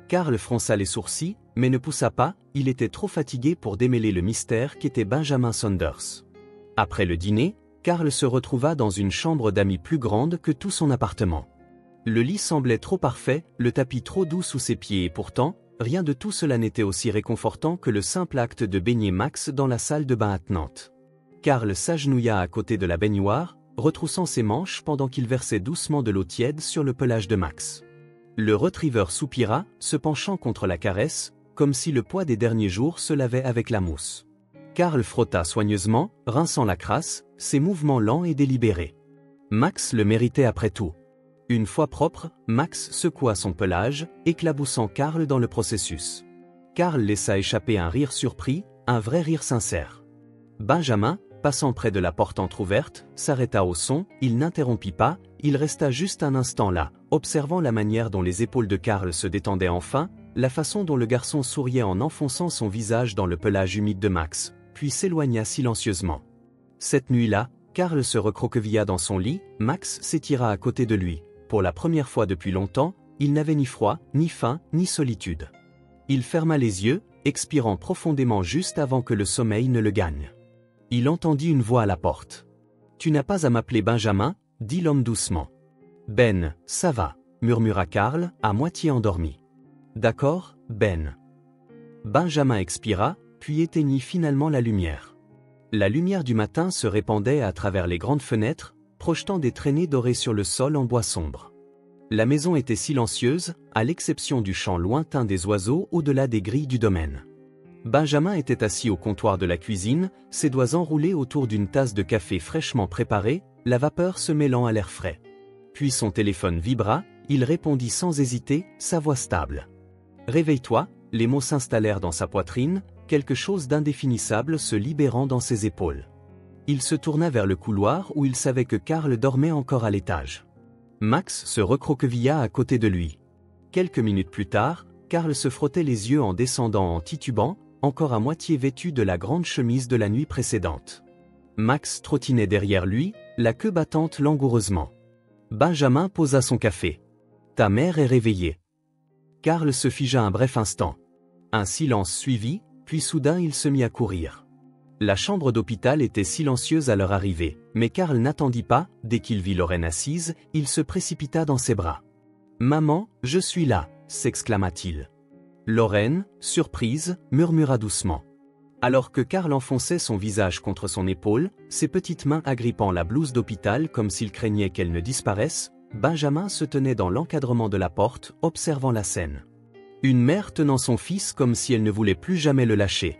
Karl fronça les sourcils, mais ne poussa pas, il était trop fatigué pour démêler le mystère qu'était Benjamin Saunders. Après le dîner, Karl se retrouva dans une chambre d'amis plus grande que tout son appartement. Le lit semblait trop parfait, le tapis trop doux sous ses pieds et pourtant, rien de tout cela n'était aussi réconfortant que le simple acte de baigner Max dans la salle de bain attenante. Karl s'agenouilla à côté de la baignoire, retroussant ses manches pendant qu'il versait doucement de l'eau tiède sur le pelage de Max. Le retriever soupira, se penchant contre la caresse, comme si le poids des derniers jours se lavait avec la mousse. Karl frotta soigneusement, rinçant la crasse, ses mouvements lents et délibérés. Max le méritait après tout. Une fois propre, Max secoua son pelage, éclaboussant Karl dans le processus. Karl laissa échapper un rire surpris, un vrai rire sincère. Benjamin, passant près de la porte entr'ouverte, s'arrêta au son, il n'interrompit pas, il resta juste un instant là, observant la manière dont les épaules de Karl se détendaient enfin, la façon dont le garçon souriait en enfonçant son visage dans le pelage humide de Max, puis s'éloigna silencieusement. Cette nuit-là, Karl se recroquevilla dans son lit, Max s'étira à côté de lui. Pour la première fois depuis longtemps, il n'avait ni froid, ni faim, ni solitude. Il ferma les yeux, expirant profondément juste avant que le sommeil ne le gagne. Il entendit une voix à la porte. « Tu n'as pas à m'appeler Benjamin » dit l'homme doucement. « Ben, ça va » murmura Karl, à moitié endormi. « D'accord, Ben. » Benjamin expira, puis éteignit finalement la lumière. La lumière du matin se répandait à travers les grandes fenêtres, projetant des traînées dorées sur le sol en bois sombre. La maison était silencieuse, à l'exception du chant lointain des oiseaux au-delà des grilles du domaine. Benjamin était assis au comptoir de la cuisine, ses doigts enroulés autour d'une tasse de café fraîchement préparée, la vapeur se mêlant à l'air frais. Puis son téléphone vibra, il répondit sans hésiter, sa voix stable. « Réveille-toi », les mots s'installèrent dans sa poitrine, quelque chose d'indéfinissable se libérant dans ses épaules. Il se tourna vers le couloir où il savait que Karl dormait encore à l'étage. Max se recroquevilla à côté de lui. Quelques minutes plus tard, Karl se frottait les yeux en descendant en titubant, encore à moitié vêtu de la grande chemise de la nuit précédente. Max trottinait derrière lui, la queue battante langoureusement. Benjamin posa son café. « Ta mère est réveillée. » Karl se figea un bref instant. Un silence suivit, puis soudain il se mit à courir. La chambre d'hôpital était silencieuse à leur arrivée, mais Karl n'attendit pas, dès qu'il vit Lorraine assise, il se précipita dans ses bras. « Maman, je suis là !» s'exclama-t-il. Lorraine, surprise, murmura doucement. Alors que Karl enfonçait son visage contre son épaule, ses petites mains agrippant la blouse d'hôpital comme s'il craignait qu'elle ne disparaisse, Benjamin se tenait dans l'encadrement de la porte, observant la scène. Une mère tenant son fils comme si elle ne voulait plus jamais le lâcher.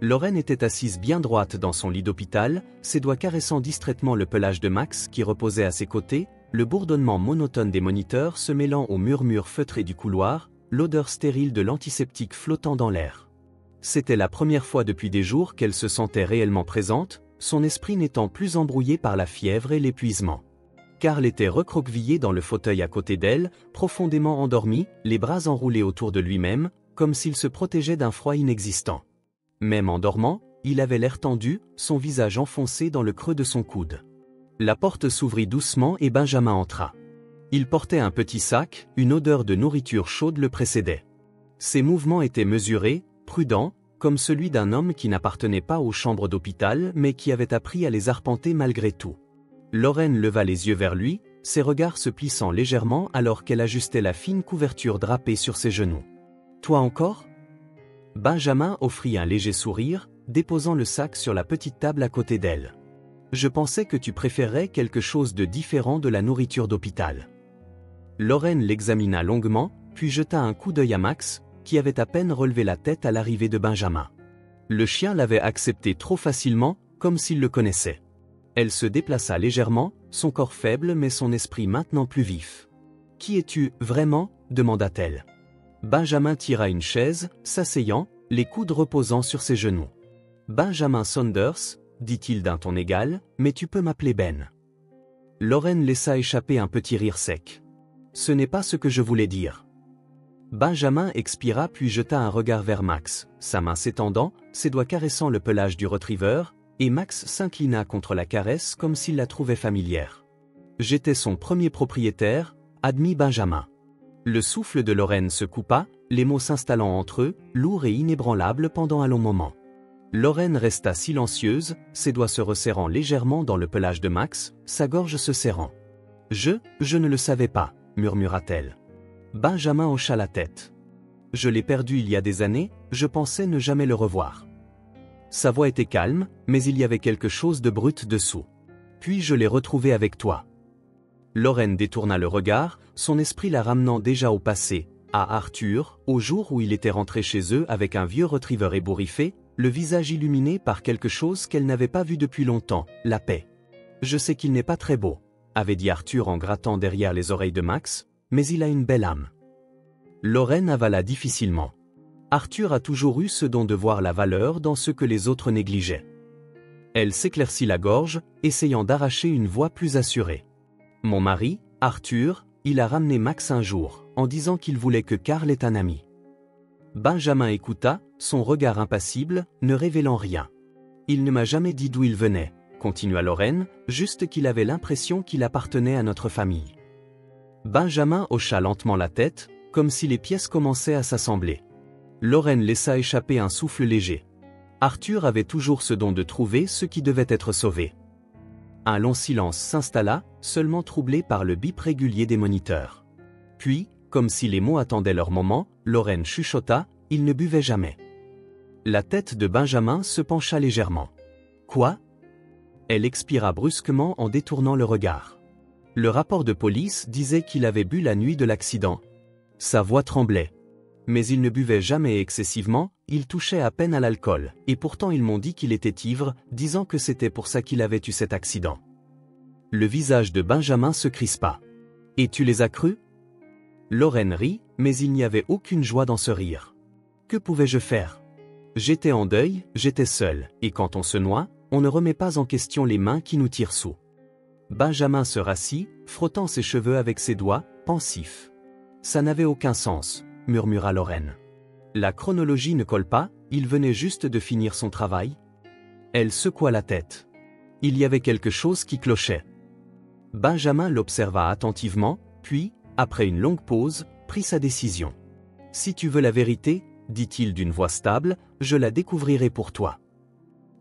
Lorraine était assise bien droite dans son lit d'hôpital, ses doigts caressant distraitement le pelage de Max qui reposait à ses côtés, le bourdonnement monotone des moniteurs se mêlant au murmure feutré du couloir, l'odeur stérile de l'antiseptique flottant dans l'air. C'était la première fois depuis des jours qu'elle se sentait réellement présente, son esprit n'étant plus embrouillé par la fièvre et l'épuisement. Karl était recroquevillé dans le fauteuil à côté d'elle, profondément endormi, les bras enroulés autour de lui-même, comme s'il se protégeait d'un froid inexistant. Même en dormant, il avait l'air tendu, son visage enfoncé dans le creux de son coude. La porte s'ouvrit doucement et Benjamin entra. Il portait un petit sac, une odeur de nourriture chaude le précédait. Ses mouvements étaient mesurés, prudents, comme celui d'un homme qui n'appartenait pas aux chambres d'hôpital mais qui avait appris à les arpenter malgré tout. Lorraine leva les yeux vers lui, ses regards se plissant légèrement alors qu'elle ajustait la fine couverture drapée sur ses genoux. « Toi encore ?» Benjamin offrit un léger sourire, déposant le sac sur la petite table à côté d'elle. « Je pensais que tu préférerais quelque chose de différent de la nourriture d'hôpital. » Lorraine l'examina longuement, puis jeta un coup d'œil à Max, qui avait à peine relevé la tête à l'arrivée de Benjamin. Le chien l'avait accepté trop facilement, comme s'il le connaissait. Elle se déplaça légèrement, son corps faible mais son esprit maintenant plus vif. « Qui es-tu, vraiment ?» demanda-t-elle. Benjamin tira une chaise, s'asseyant, les coudes reposant sur ses genoux. « Benjamin Saunders, dit-il d'un ton égal, mais tu peux m'appeler Ben. » Lorraine laissa échapper un petit rire sec. « Ce n'est pas ce que je voulais dire. » Benjamin expira puis jeta un regard vers Max, sa main s'étendant, ses doigts caressant le pelage du retriever, et Max s'inclina contre la caresse comme s'il la trouvait familière. « J'étais son premier propriétaire, » admit Benjamin. Le souffle de Lorraine se coupa, les mots s'installant entre eux, lourds et inébranlables pendant un long moment. Lorraine resta silencieuse, ses doigts se resserrant légèrement dans le pelage de Max, sa gorge se serrant. « Je ne le savais pas, » murmura-t-elle. Benjamin hocha la tête. « Je l'ai perdu il y a des années, je pensais ne jamais le revoir. » Sa voix était calme, mais il y avait quelque chose de brut dessous. « Puis je l'ai retrouvé avec toi. » Lorraine détourna le regard, son esprit la ramenant déjà au passé, à Arthur, au jour où il était rentré chez eux avec un vieux retriever ébouriffé, le visage illuminé par quelque chose qu'elle n'avait pas vu depuis longtemps, la paix. « Je sais qu'il n'est pas très beau, » avait dit Arthur en grattant derrière les oreilles de Max, « mais il a une belle âme. » Lorraine avala difficilement. Arthur a toujours eu ce don de voir la valeur dans ce que les autres négligeaient. Elle s'éclaircit la gorge, essayant d'arracher une voix plus assurée. « Mon mari, Arthur, il a ramené Max un jour, en disant qu'il voulait que Karl ait un ami. » Benjamin écouta, son regard impassible, ne révélant rien. « Il ne m'a jamais dit d'où il venait, » continua Lorraine, « juste qu'il avait l'impression qu'il appartenait à notre famille. » Benjamin hocha lentement la tête, comme si les pièces commençaient à s'assembler. Lorraine laissa échapper un souffle léger. Arthur avait toujours ce don de trouver ce qui devait être sauvé. Un long silence s'installa, seulement troublé par le bip régulier des moniteurs. Puis, comme si les mots attendaient leur moment, Lorraine chuchota, « Il ne buvait jamais. » La tête de Benjamin se pencha légèrement. « Quoi ?» Elle expira brusquement en détournant le regard. Le rapport de police disait qu'il avait bu la nuit de l'accident. Sa voix tremblait. Mais il ne buvait jamais excessivement, il touchait à peine à l'alcool, et pourtant ils m'ont dit qu'il était ivre, disant que c'était pour ça qu'il avait eu cet accident. Le visage de Benjamin se crispa. « Et tu les as crus ?» Lorraine rit, mais il n'y avait aucune joie dans ce rire. « Que pouvais-je faire ? J'étais en deuil, j'étais seul, et quand on se noie, on ne remet pas en question les mains qui nous tirent sous. » Benjamin se rassit, frottant ses cheveux avec ses doigts, pensif. « Ça n'avait aucun sens, » murmura Lorraine. La chronologie ne colle pas, il venait juste de finir son travail. Elle secoua la tête. Il y avait quelque chose qui clochait. Benjamin l'observa attentivement, puis, après une longue pause, prit sa décision. « Si tu veux la vérité, dit-il d'une voix stable, je la découvrirai pour toi. »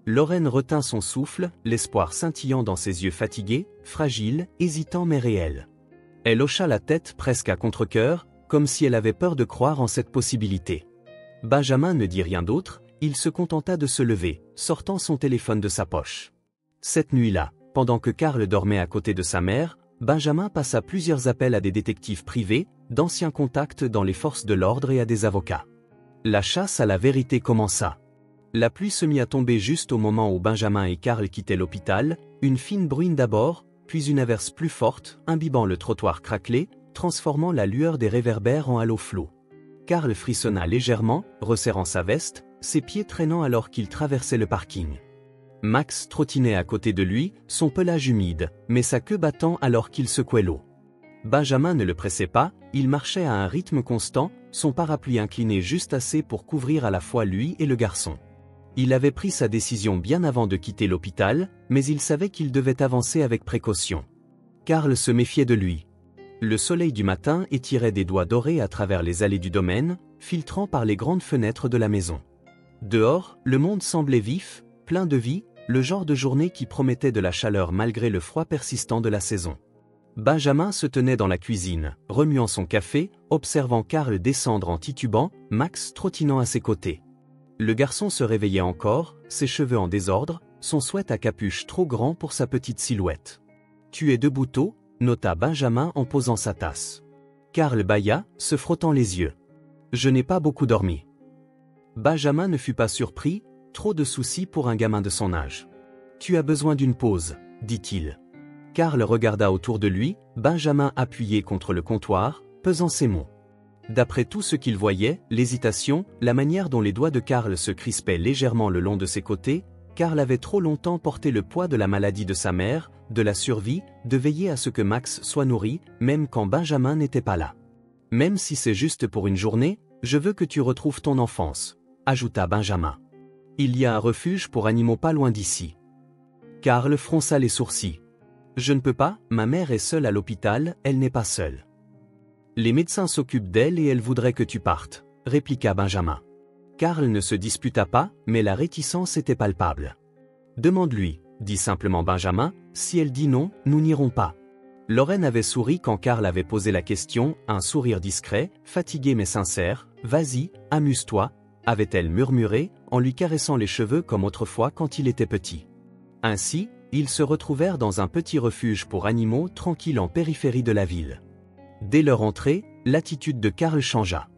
Lorraine retint son souffle, l'espoir scintillant dans ses yeux fatigués, fragiles, hésitants mais réels. Elle hocha la tête presque à contre-cœur, comme si elle avait peur de croire en cette possibilité. Benjamin ne dit rien d'autre, il se contenta de se lever, sortant son téléphone de sa poche. Cette nuit-là, pendant que Karl dormait à côté de sa mère, Benjamin passa plusieurs appels à des détectives privés, d'anciens contacts dans les forces de l'ordre et à des avocats. La chasse à la vérité commença. La pluie se mit à tomber juste au moment où Benjamin et Karl quittaient l'hôpital, une fine bruine d'abord, puis une averse plus forte, imbibant le trottoir craquelé, transformant la lueur des réverbères en halo flou. Karl frissonna légèrement, resserrant sa veste, ses pieds traînant alors qu'il traversait le parking. Max trottinait à côté de lui, son pelage humide, mais sa queue battant alors qu'il secouait l'eau. Benjamin ne le pressait pas, il marchait à un rythme constant, son parapluie incliné juste assez pour couvrir à la fois lui et le garçon. Il avait pris sa décision bien avant de quitter l'hôpital, mais il savait qu'il devait avancer avec précaution. Karl se méfiait de lui. Le soleil du matin étirait des doigts dorés à travers les allées du domaine, filtrant par les grandes fenêtres de la maison. Dehors, le monde semblait vif, plein de vie, le genre de journée qui promettait de la chaleur malgré le froid persistant de la saison. Benjamin se tenait dans la cuisine, remuant son café, observant Karl descendre en titubant, Max trottinant à ses côtés. Le garçon se réveillait encore, ses cheveux en désordre, son sweat à capuche trop grand pour sa petite silhouette. « Tu es debout tôt » nota Benjamin en posant sa tasse. Karl bâilla, se frottant les yeux. « Je n'ai pas beaucoup dormi. » Benjamin ne fut pas surpris, trop de soucis pour un gamin de son âge. « Tu as besoin d'une pause, » dit-il. Karl regarda autour de lui, Benjamin appuyé contre le comptoir, pesant ses mots. D'après tout ce qu'il voyait, l'hésitation, la manière dont les doigts de Karl se crispaient légèrement le long de ses côtés, Karl avait trop longtemps porté le poids de la maladie de sa mère, de la survie, de veiller à ce que Max soit nourri, même quand Benjamin n'était pas là. « Même si c'est juste pour une journée, je veux que tu retrouves ton enfance, » ajouta Benjamin. « Il y a un refuge pour animaux pas loin d'ici. » Karl fronça les sourcils. « Je ne peux pas, ma mère est seule à l'hôpital, elle n'est pas seule. » « Les médecins s'occupent d'elle et elle voudrait que tu partes, » répliqua Benjamin. Karl ne se disputa pas, mais la réticence était palpable. « Demande-lui, » dit simplement Benjamin, « si elle dit non, nous n'irons pas. » Lorraine avait souri quand Karl avait posé la question, un sourire discret, fatigué mais sincère. « Vas-y, amuse-toi » avait-elle murmuré, en lui caressant les cheveux comme autrefois quand il était petit. Ainsi, ils se retrouvèrent dans un petit refuge pour animaux tranquille en périphérie de la ville. Dès leur entrée, l'attitude de Karl changea.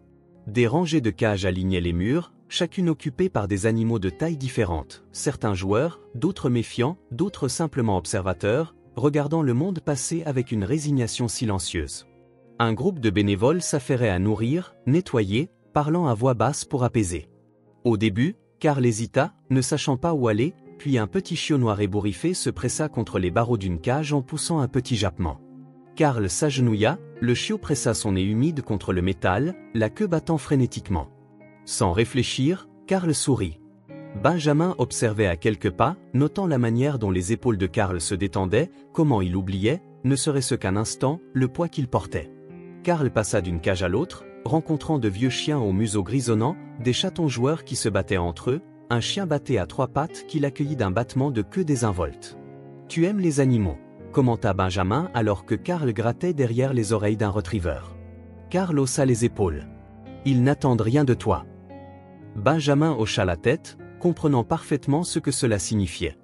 Des rangées de cages alignaient les murs, chacune occupée par des animaux de tailles différentes, certains joueurs, d'autres méfiants, d'autres simplement observateurs, regardant le monde passer avec une résignation silencieuse. Un groupe de bénévoles s'affairait à nourrir, nettoyer, parlant à voix basse pour apaiser. Au début, Karl hésita, ne sachant pas où aller, puis un petit chiot noir ébouriffé se pressa contre les barreaux d'une cage en poussant un petit jappement. Karl s'agenouilla, le chiot pressa son nez humide contre le métal, la queue battant frénétiquement. Sans réfléchir, Karl sourit. Benjamin observait à quelques pas, notant la manière dont les épaules de Karl se détendaient, comment il oubliait, ne serait-ce qu'un instant, le poids qu'il portait. Karl passa d'une cage à l'autre, rencontrant de vieux chiens au museau grisonnant, des chatons joueurs qui se battaient entre eux, un chien batté à trois pattes qu'il accueillit d'un battement de queue désinvolte. « Tu aimes les animaux ?» commenta Benjamin alors que Karl grattait derrière les oreilles d'un retriever. Karl haussa les épaules. « Ils n'attendent rien de toi. » Benjamin hocha la tête, comprenant parfaitement ce que cela signifiait.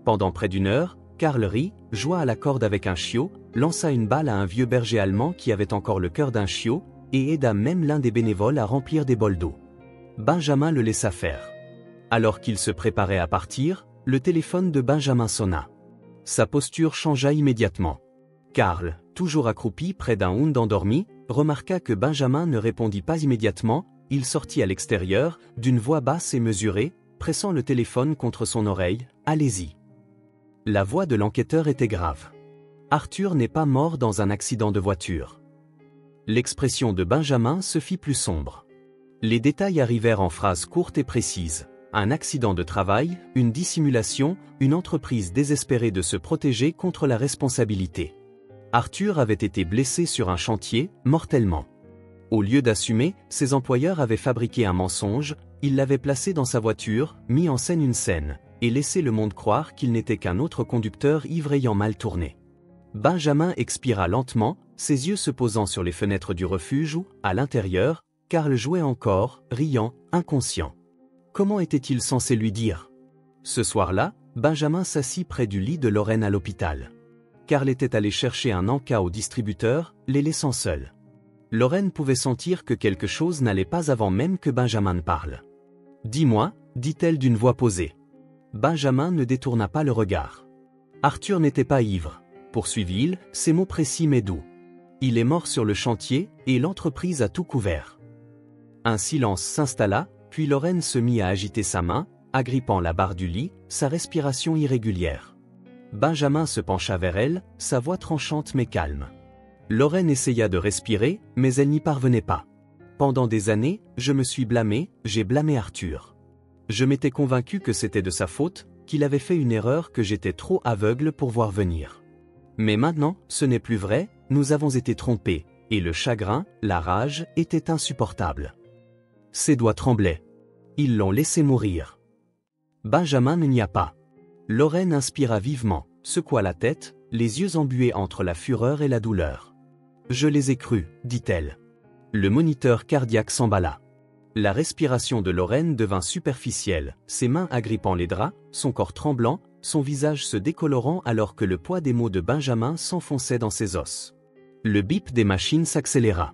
Pendant près d'une heure, Karl rit, joua à la corde avec un chiot, lança une balle à un vieux berger allemand qui avait encore le cœur d'un chiot, et aida même l'un des bénévoles à remplir des bols d'eau. Benjamin le laissa faire. Alors qu'il se préparait à partir, le téléphone de Benjamin sonna. Sa posture changea immédiatement. Karl, toujours accroupi près d'un hound endormi, remarqua que Benjamin ne répondit pas immédiatement, il sortit à l'extérieur, d'une voix basse et mesurée, pressant le téléphone contre son oreille, « Allez-y ». La voix de l'enquêteur était grave. « Arthur n'est pas mort dans un accident de voiture. » L'expression de Benjamin se fit plus sombre. Les détails arrivèrent en phrases courtes et précises. Un accident de travail, une dissimulation, une entreprise désespérée de se protéger contre la responsabilité. Arthur avait été blessé sur un chantier, mortellement. Au lieu d'assumer, ses employeurs avaient fabriqué un mensonge, ils l'avaient placé dans sa voiture, mis en scène une scène, et laissé le monde croire qu'il n'était qu'un autre conducteur ivre ayant mal tourné. Benjamin expira lentement, ses yeux se posant sur les fenêtres du refuge où, à l'intérieur, Karl jouait encore, riant, inconscient. Comment était-il censé lui dire? Ce soir-là, Benjamin s'assit près du lit de Lorraine à l'hôpital. Karl était allé chercher un encas au distributeur, les laissant seuls. Lorraine pouvait sentir que quelque chose n'allait pas avant même que Benjamin ne parle. « Dis-moi » dit-elle d'une voix posée. Benjamin ne détourna pas le regard. « Arthur n'était pas ivre », poursuivit-il, ses mots précis mais doux. « Il est mort sur le chantier, et l'entreprise a tout couvert. » Un silence s'installa, puis Lorraine se mit à agiter sa main, agrippant la barre du lit, sa respiration irrégulière. Benjamin se pencha vers elle, sa voix tranchante mais calme. Lorraine essaya de respirer, mais elle n'y parvenait pas. Pendant des années, je me suis blâmé, j'ai blâmé Arthur. Je m'étais convaincu que c'était de sa faute, qu'il avait fait une erreur que j'étais trop aveugle pour voir venir. Mais maintenant, ce n'est plus vrai, nous avons été trompés, et le chagrin, la rage, étaient insupportables. Ses doigts tremblaient. Ils l'ont laissé mourir. Benjamin ne nia pas. Lorraine inspira vivement, secoua la tête, les yeux embués entre la fureur et la douleur. « Je les ai crus, dit-elle. » Le moniteur cardiaque s'emballa. La respiration de Lorraine devint superficielle, ses mains agrippant les draps, son corps tremblant, son visage se décolorant alors que le poids des mots de Benjamin s'enfonçait dans ses os. Le bip des machines s'accéléra.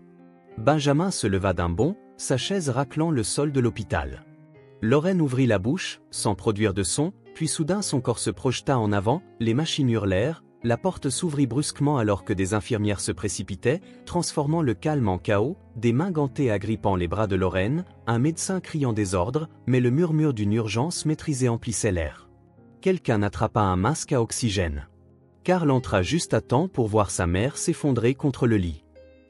Benjamin se leva d'un bond, sa chaise raclant le sol de l'hôpital. Lorraine ouvrit la bouche, sans produire de son, puis soudain son corps se projeta en avant, les machines hurlèrent, la porte s'ouvrit brusquement alors que des infirmières se précipitaient, transformant le calme en chaos, des mains gantées agrippant les bras de Lorraine, un médecin criant des ordres, mais le murmure d'une urgence maîtrisée emplissait l'air. Quelqu'un attrapa un masque à oxygène. Karl entra juste à temps pour voir sa mère s'effondrer contre le lit.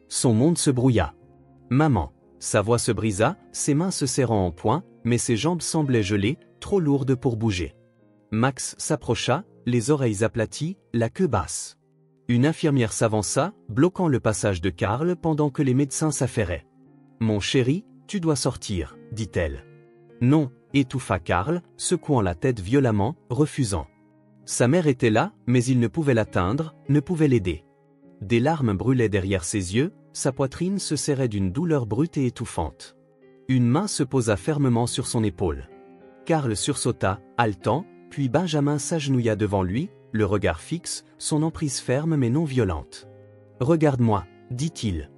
Son monde se brouilla. « Maman !» Sa voix se brisa, ses mains se serrant en poing, mais ses jambes semblaient gelées, trop lourdes pour bouger. Max s'approcha, les oreilles aplaties, la queue basse. Une infirmière s'avança, bloquant le passage de Karl pendant que les médecins s'affairaient. « Mon chéri, tu dois sortir, dit-elle. »« Non », étouffa Karl, secouant la tête violemment, refusant. Sa mère était là, mais il ne pouvait l'atteindre, ne pouvait l'aider. Des larmes brûlaient derrière ses yeux, sa poitrine se serrait d'une douleur brute et étouffante. Une main se posa fermement sur son épaule. Karl sursauta, haletant, puis Benjamin s'agenouilla devant lui, le regard fixe, son emprise ferme mais non violente. « Regarde-moi, dit-il. »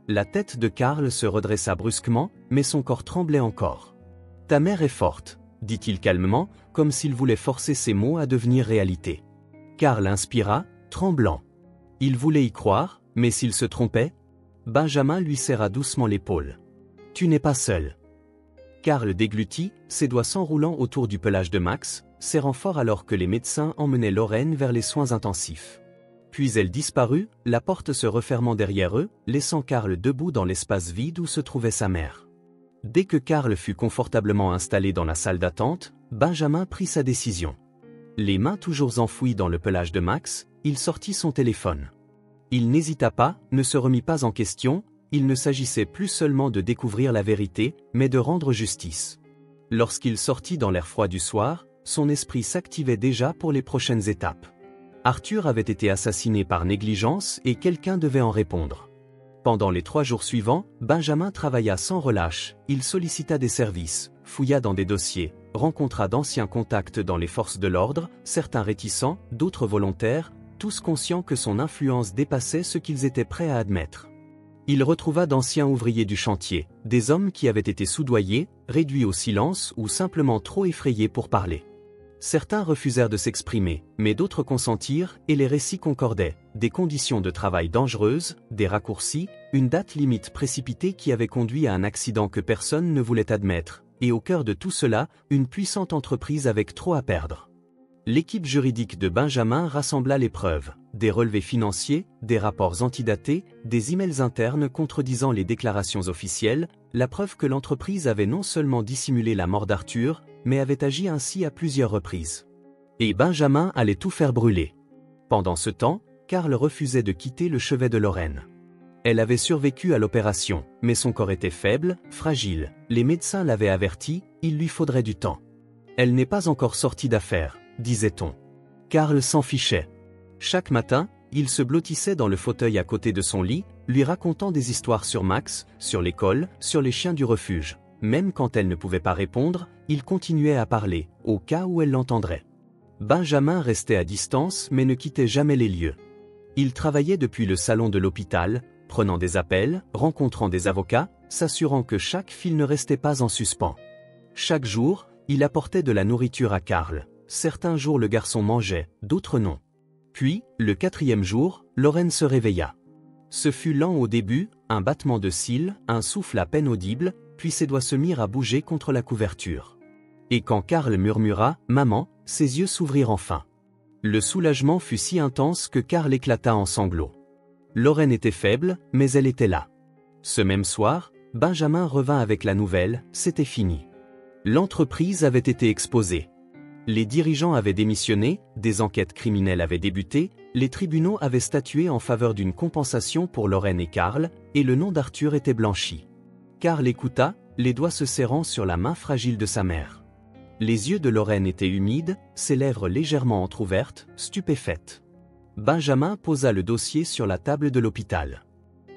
La tête de Karl se redressa brusquement, mais son corps tremblait encore. « Ta mère est forte, » dit-il calmement, comme s'il voulait forcer ses mots à devenir réalité. Karl inspira, tremblant. Il voulait y croire, mais s'il se trompait, Benjamin lui serra doucement l'épaule. « Tu n'es pas seul. » Karl déglutit, ses doigts s'enroulant autour du pelage de Max, serrant fort alors que les médecins emmenaient Lorraine vers les soins intensifs. Puis elle disparut, la porte se refermant derrière eux, laissant Karl debout dans l'espace vide où se trouvait sa mère. Dès que Karl fut confortablement installé dans la salle d'attente, Benjamin prit sa décision. Les mains toujours enfouies dans le pelage de Max, il sortit son téléphone. Il n'hésita pas, ne se remit pas en question, il ne s'agissait plus seulement de découvrir la vérité, mais de rendre justice. Lorsqu'il sortit dans l'air froid du soir, son esprit s'activait déjà pour les prochaines étapes. Arthur avait été assassiné par négligence et quelqu'un devait en répondre. Pendant les 3 jours suivants, Benjamin travailla sans relâche, il sollicita des services, fouilla dans des dossiers, rencontra d'anciens contacts dans les forces de l'ordre, certains réticents, d'autres volontaires, tous conscients que son influence dépassait ce qu'ils étaient prêts à admettre. Il retrouva d'anciens ouvriers du chantier, des hommes qui avaient été soudoyés, réduits au silence ou simplement trop effrayés pour parler. Certains refusèrent de s'exprimer, mais d'autres consentirent et les récits concordaient, des conditions de travail dangereuses, des raccourcis, une date limite précipitée qui avait conduit à un accident que personne ne voulait admettre, et au cœur de tout cela, une puissante entreprise avec trop à perdre. L'équipe juridique de Benjamin rassembla les preuves, des relevés financiers, des rapports antidatés, des emails internes contredisant les déclarations officielles, la preuve que l'entreprise avait non seulement dissimulé la mort d'Arthur, mais avait agi ainsi à plusieurs reprises. Et Benjamin allait tout faire brûler. Pendant ce temps, Karl refusait de quitter le chevet de Lorraine. Elle avait survécu à l'opération, mais son corps était faible, fragile, les médecins l'avaient averti, il lui faudrait du temps. Elle n'est pas encore sortie d'affaire, disait-on. Karl s'en fichait. Chaque matin, il se blottissait dans le fauteuil à côté de son lit, lui racontant des histoires sur Max, sur l'école, sur les chiens du refuge. Même quand elle ne pouvait pas répondre, il continuait à parler, au cas où elle l'entendrait. Benjamin restait à distance mais ne quittait jamais les lieux. Il travaillait depuis le salon de l'hôpital, prenant des appels, rencontrant des avocats, s'assurant que chaque fil ne restait pas en suspens. Chaque jour, il apportait de la nourriture à Karl. Certains jours le garçon mangeait, d'autres non. Puis, le 4e jour, Lorraine se réveilla. Ce fut lent au début, un battement de cils, un souffle à peine audible, puis ses doigts se mirent à bouger contre la couverture. Et quand Karl murmura « Maman », ses yeux s'ouvrirent enfin. Le soulagement fut si intense que Karl éclata en sanglots. Lorraine était faible, mais elle était là. Ce même soir, Benjamin revint avec la nouvelle, c'était fini. L'entreprise avait été exposée. Les dirigeants avaient démissionné, des enquêtes criminelles avaient débuté, les tribunaux avaient statué en faveur d'une compensation pour Lorraine et Karl, et le nom d'Arthur était blanchi. Karl écouta, les doigts se serrant sur la main fragile de sa mère. Les yeux de Lorraine étaient humides, ses lèvres légèrement entr'ouvertes, stupéfaites. Benjamin posa le dossier sur la table de l'hôpital.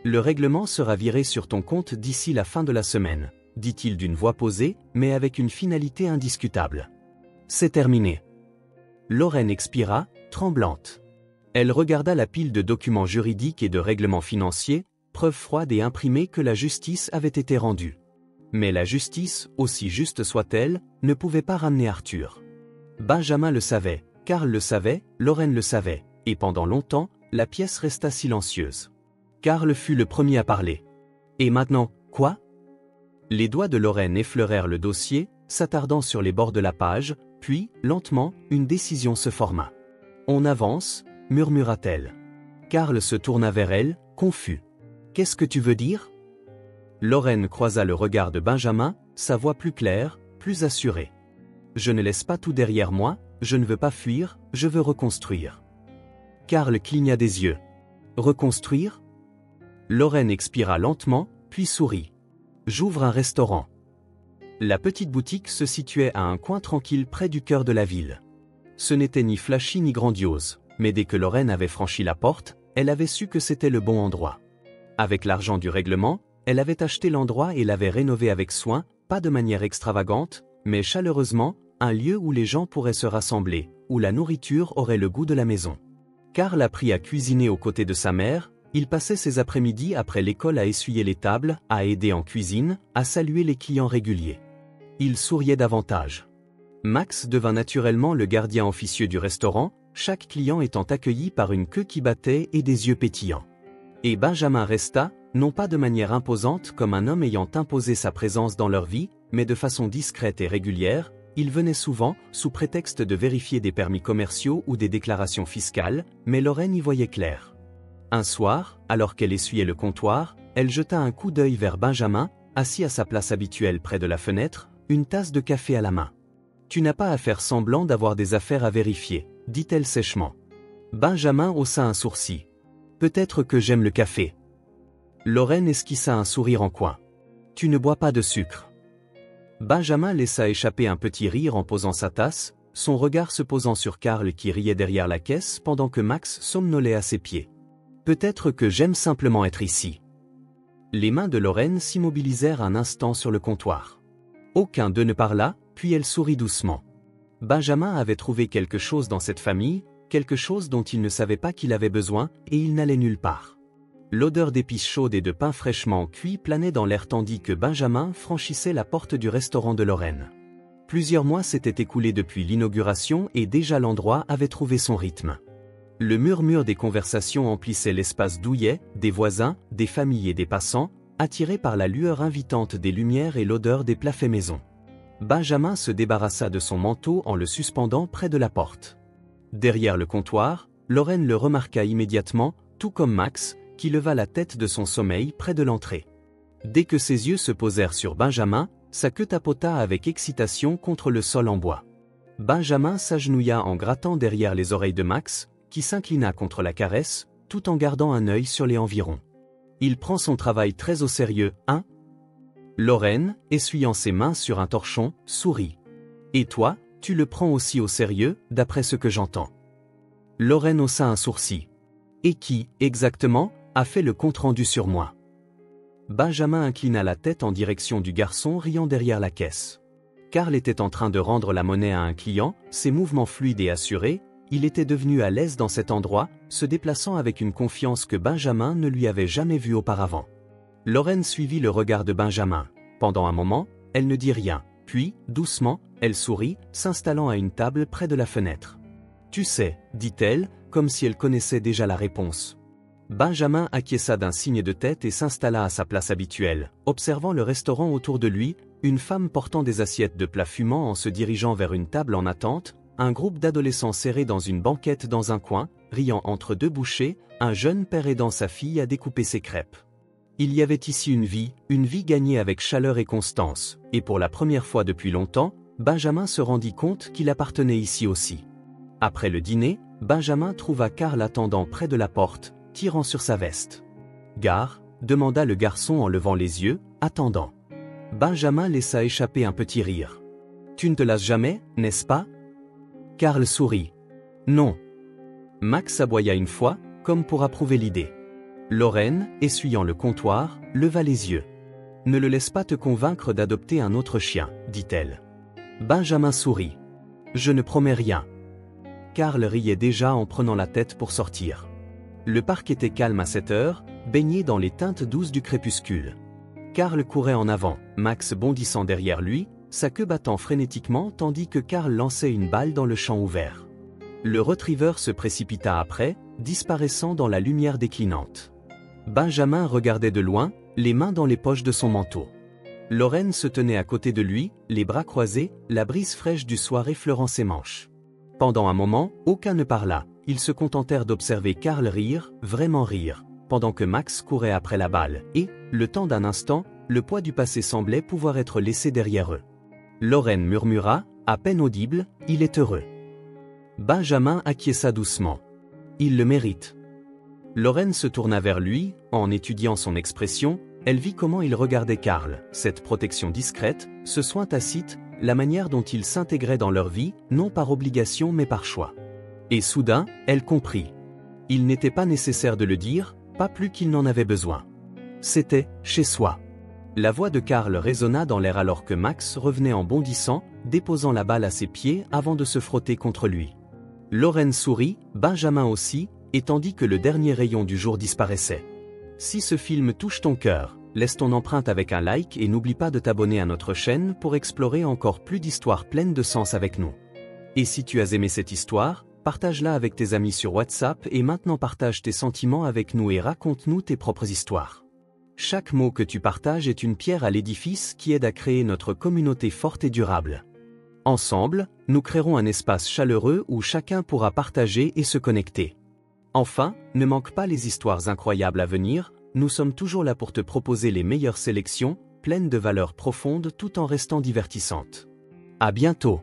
Le règlement sera viré sur ton compte d'ici la fin de la semaine, dit-il d'une voix posée, mais avec une finalité indiscutable. C'est terminé. Lorraine expira, tremblante. Elle regarda la pile de documents juridiques et de règlements financiers, preuves froides et imprimées que la justice avait été rendue. Mais la justice, aussi juste soit-elle, ne pouvait pas ramener Arthur. Benjamin le savait, Karl le savait, Lorraine le savait, et pendant longtemps, la pièce resta silencieuse. Karl fut le premier à parler. Et maintenant, quoi? Les doigts de Lorraine effleurèrent le dossier, s'attardant sur les bords de la page, puis, lentement, une décision se forma. On avance, murmura-t-elle. Karl se tourna vers elle, confus. Qu'est-ce que tu veux dire? Lorraine croisa le regard de Benjamin, sa voix plus claire, plus assurée. Je ne laisse pas tout derrière moi, je ne veux pas fuir, je veux reconstruire. Karl cligna des yeux. Reconstruire? Lorraine expira lentement, puis sourit. J'ouvre un restaurant. La petite boutique se situait à un coin tranquille près du cœur de la ville. Ce n'était ni flashy ni grandiose, mais dès que Lorraine avait franchi la porte, elle avait su que c'était le bon endroit. Avec l'argent du règlement, elle avait acheté l'endroit et l'avait rénové avec soin, pas de manière extravagante, mais chaleureusement, un lieu où les gens pourraient se rassembler, où la nourriture aurait le goût de la maison. Karl apprit à cuisiner aux côtés de sa mère, il passait ses après-midi après l'école à essuyer les tables, à aider en cuisine, à saluer les clients réguliers. Il souriait davantage. Max devint naturellement le gardien officieux du restaurant, chaque client étant accueilli par une queue qui battait et des yeux pétillants. Et Benjamin resta, non pas de manière imposante comme un homme ayant imposé sa présence dans leur vie, mais de façon discrète et régulière. Il venait souvent, sous prétexte de vérifier des permis commerciaux ou des déclarations fiscales, mais Lorraine y voyait clair. Un soir, alors qu'elle essuyait le comptoir, elle jeta un coup d'œil vers Benjamin, assis à sa place habituelle près de la fenêtre, une tasse de café à la main. « Tu n'as pas à faire semblant d'avoir des affaires à vérifier, » dit-elle sèchement. Benjamin haussa un sourcil. « Peut-être que j'aime le café. » Lorraine esquissa un sourire en coin. « Tu ne bois pas de sucre. » Benjamin laissa échapper un petit rire en posant sa tasse, son regard se posant sur Karl qui riait derrière la caisse pendant que Max somnolait à ses pieds. « Peut-être que j'aime simplement être ici. » Les mains de Lorraine s'immobilisèrent un instant sur le comptoir. Aucun d'eux ne parla, puis elle sourit doucement. Benjamin avait trouvé quelque chose dans cette famille, quelque chose dont il ne savait pas qu'il avait besoin, et il n'allait nulle part. L'odeur d'épices chaudes et de pain fraîchement cuit planait dans l'air tandis que Benjamin franchissait la porte du restaurant de Lorraine. Plusieurs mois s'étaient écoulés depuis l'inauguration et déjà l'endroit avait trouvé son rythme. Le murmure des conversations emplissait l'espace douillet, des voisins, des familles et des passants, attirés par la lueur invitante des lumières et l'odeur des plats faits maison. Benjamin se débarrassa de son manteau en le suspendant près de la porte. Derrière le comptoir, Lorraine le remarqua immédiatement, tout comme Max, qui leva la tête de son sommeil près de l'entrée. Dès que ses yeux se posèrent sur Benjamin, sa queue tapota avec excitation contre le sol en bois. Benjamin s'agenouilla en grattant derrière les oreilles de Max, qui s'inclina contre la caresse, tout en gardant un œil sur les environs. Il prend son travail très au sérieux, hein? Lorraine, essuyant ses mains sur un torchon, sourit. Et toi, tu le prends aussi au sérieux, d'après ce que j'entends. Lorraine haussa un sourcil. Et qui, exactement, a fait le compte-rendu sur moi? Benjamin inclina la tête en direction du garçon riant derrière la caisse. Karl était en train de rendre la monnaie à un client, ses mouvements fluides et assurés, il était devenu à l'aise dans cet endroit, se déplaçant avec une confiance que Benjamin ne lui avait jamais vue auparavant. Lorraine suivit le regard de Benjamin. Pendant un moment, elle ne dit rien, puis, doucement, elle sourit, s'installant à une table près de la fenêtre. « Tu sais, » dit-elle, comme si elle connaissait déjà la réponse. Benjamin acquiesça d'un signe de tête et s'installa à sa place habituelle, observant le restaurant autour de lui, une femme portant des assiettes de plats fumants en se dirigeant vers une table en attente, un groupe d'adolescents serrés dans une banquette dans un coin, riant entre deux bouchées, un jeune père aidant sa fille à découper ses crêpes. Il y avait ici une vie gagnée avec chaleur et constance, et pour la première fois depuis longtemps, Benjamin se rendit compte qu'il appartenait ici aussi. Après le dîner, Benjamin trouva Karl attendant près de la porte, tirant sur sa veste. « Gare ?» demanda le garçon en levant les yeux, attendant. Benjamin laissa échapper un petit rire. « Tu ne te lasses jamais, n'est-ce pas ?» Karl sourit. « Non. » Max aboya une fois, comme pour approuver l'idée. Lorraine, essuyant le comptoir, leva les yeux. « Ne le laisse pas te convaincre d'adopter un autre chien, dit-elle. Benjamin sourit. « Je ne promets rien. » Karl riait déjà en prenant la tête pour sortir. Le parc était calme à cette heure, baigné dans les teintes douces du crépuscule. Karl courait en avant, Max bondissant derrière lui, sa queue battant frénétiquement tandis que Karl lançait une balle dans le champ ouvert. Le retriever se précipita après, disparaissant dans la lumière déclinante. Benjamin regardait de loin, les mains dans les poches de son manteau. Lorraine se tenait à côté de lui, les bras croisés, la brise fraîche du soir effleurant ses manches. Pendant un moment, aucun ne parla, ils se contentèrent d'observer Karl rire, vraiment rire, pendant que Max courait après la balle, et, le temps d'un instant, le poids du passé semblait pouvoir être laissé derrière eux. Lorraine murmura, à peine audible, « Il est heureux ». Benjamin acquiesça doucement. « Il le mérite ». Lorraine se tourna vers lui, en étudiant son expression, elle vit comment il regardait Karl, cette protection discrète, ce soin tacite, la manière dont il s'intégrait dans leur vie, non par obligation mais par choix. Et soudain, elle comprit. Il n'était pas nécessaire de le dire, pas plus qu'il n'en avait besoin. C'était « chez soi ». La voix de Karl résonna dans l'air alors que Max revenait en bondissant, déposant la balle à ses pieds avant de se frotter contre lui. Lorraine sourit, Benjamin aussi, et tandis que le dernier rayon du jour disparaissait. Si ce film touche ton cœur, laisse ton empreinte avec un like et n'oublie pas de t'abonner à notre chaîne pour explorer encore plus d'histoires pleines de sens avec nous. Et si tu as aimé cette histoire, partage-la avec tes amis sur WhatsApp et maintenant partage tes sentiments avec nous et raconte-nous tes propres histoires. Chaque mot que tu partages est une pierre à l'édifice qui aide à créer notre communauté forte et durable. Ensemble, nous créerons un espace chaleureux où chacun pourra partager et se connecter. Enfin, ne manque pas les histoires incroyables à venir, nous sommes toujours là pour te proposer les meilleures sélections, pleines de valeurs profondes tout en restant divertissantes. À bientôt!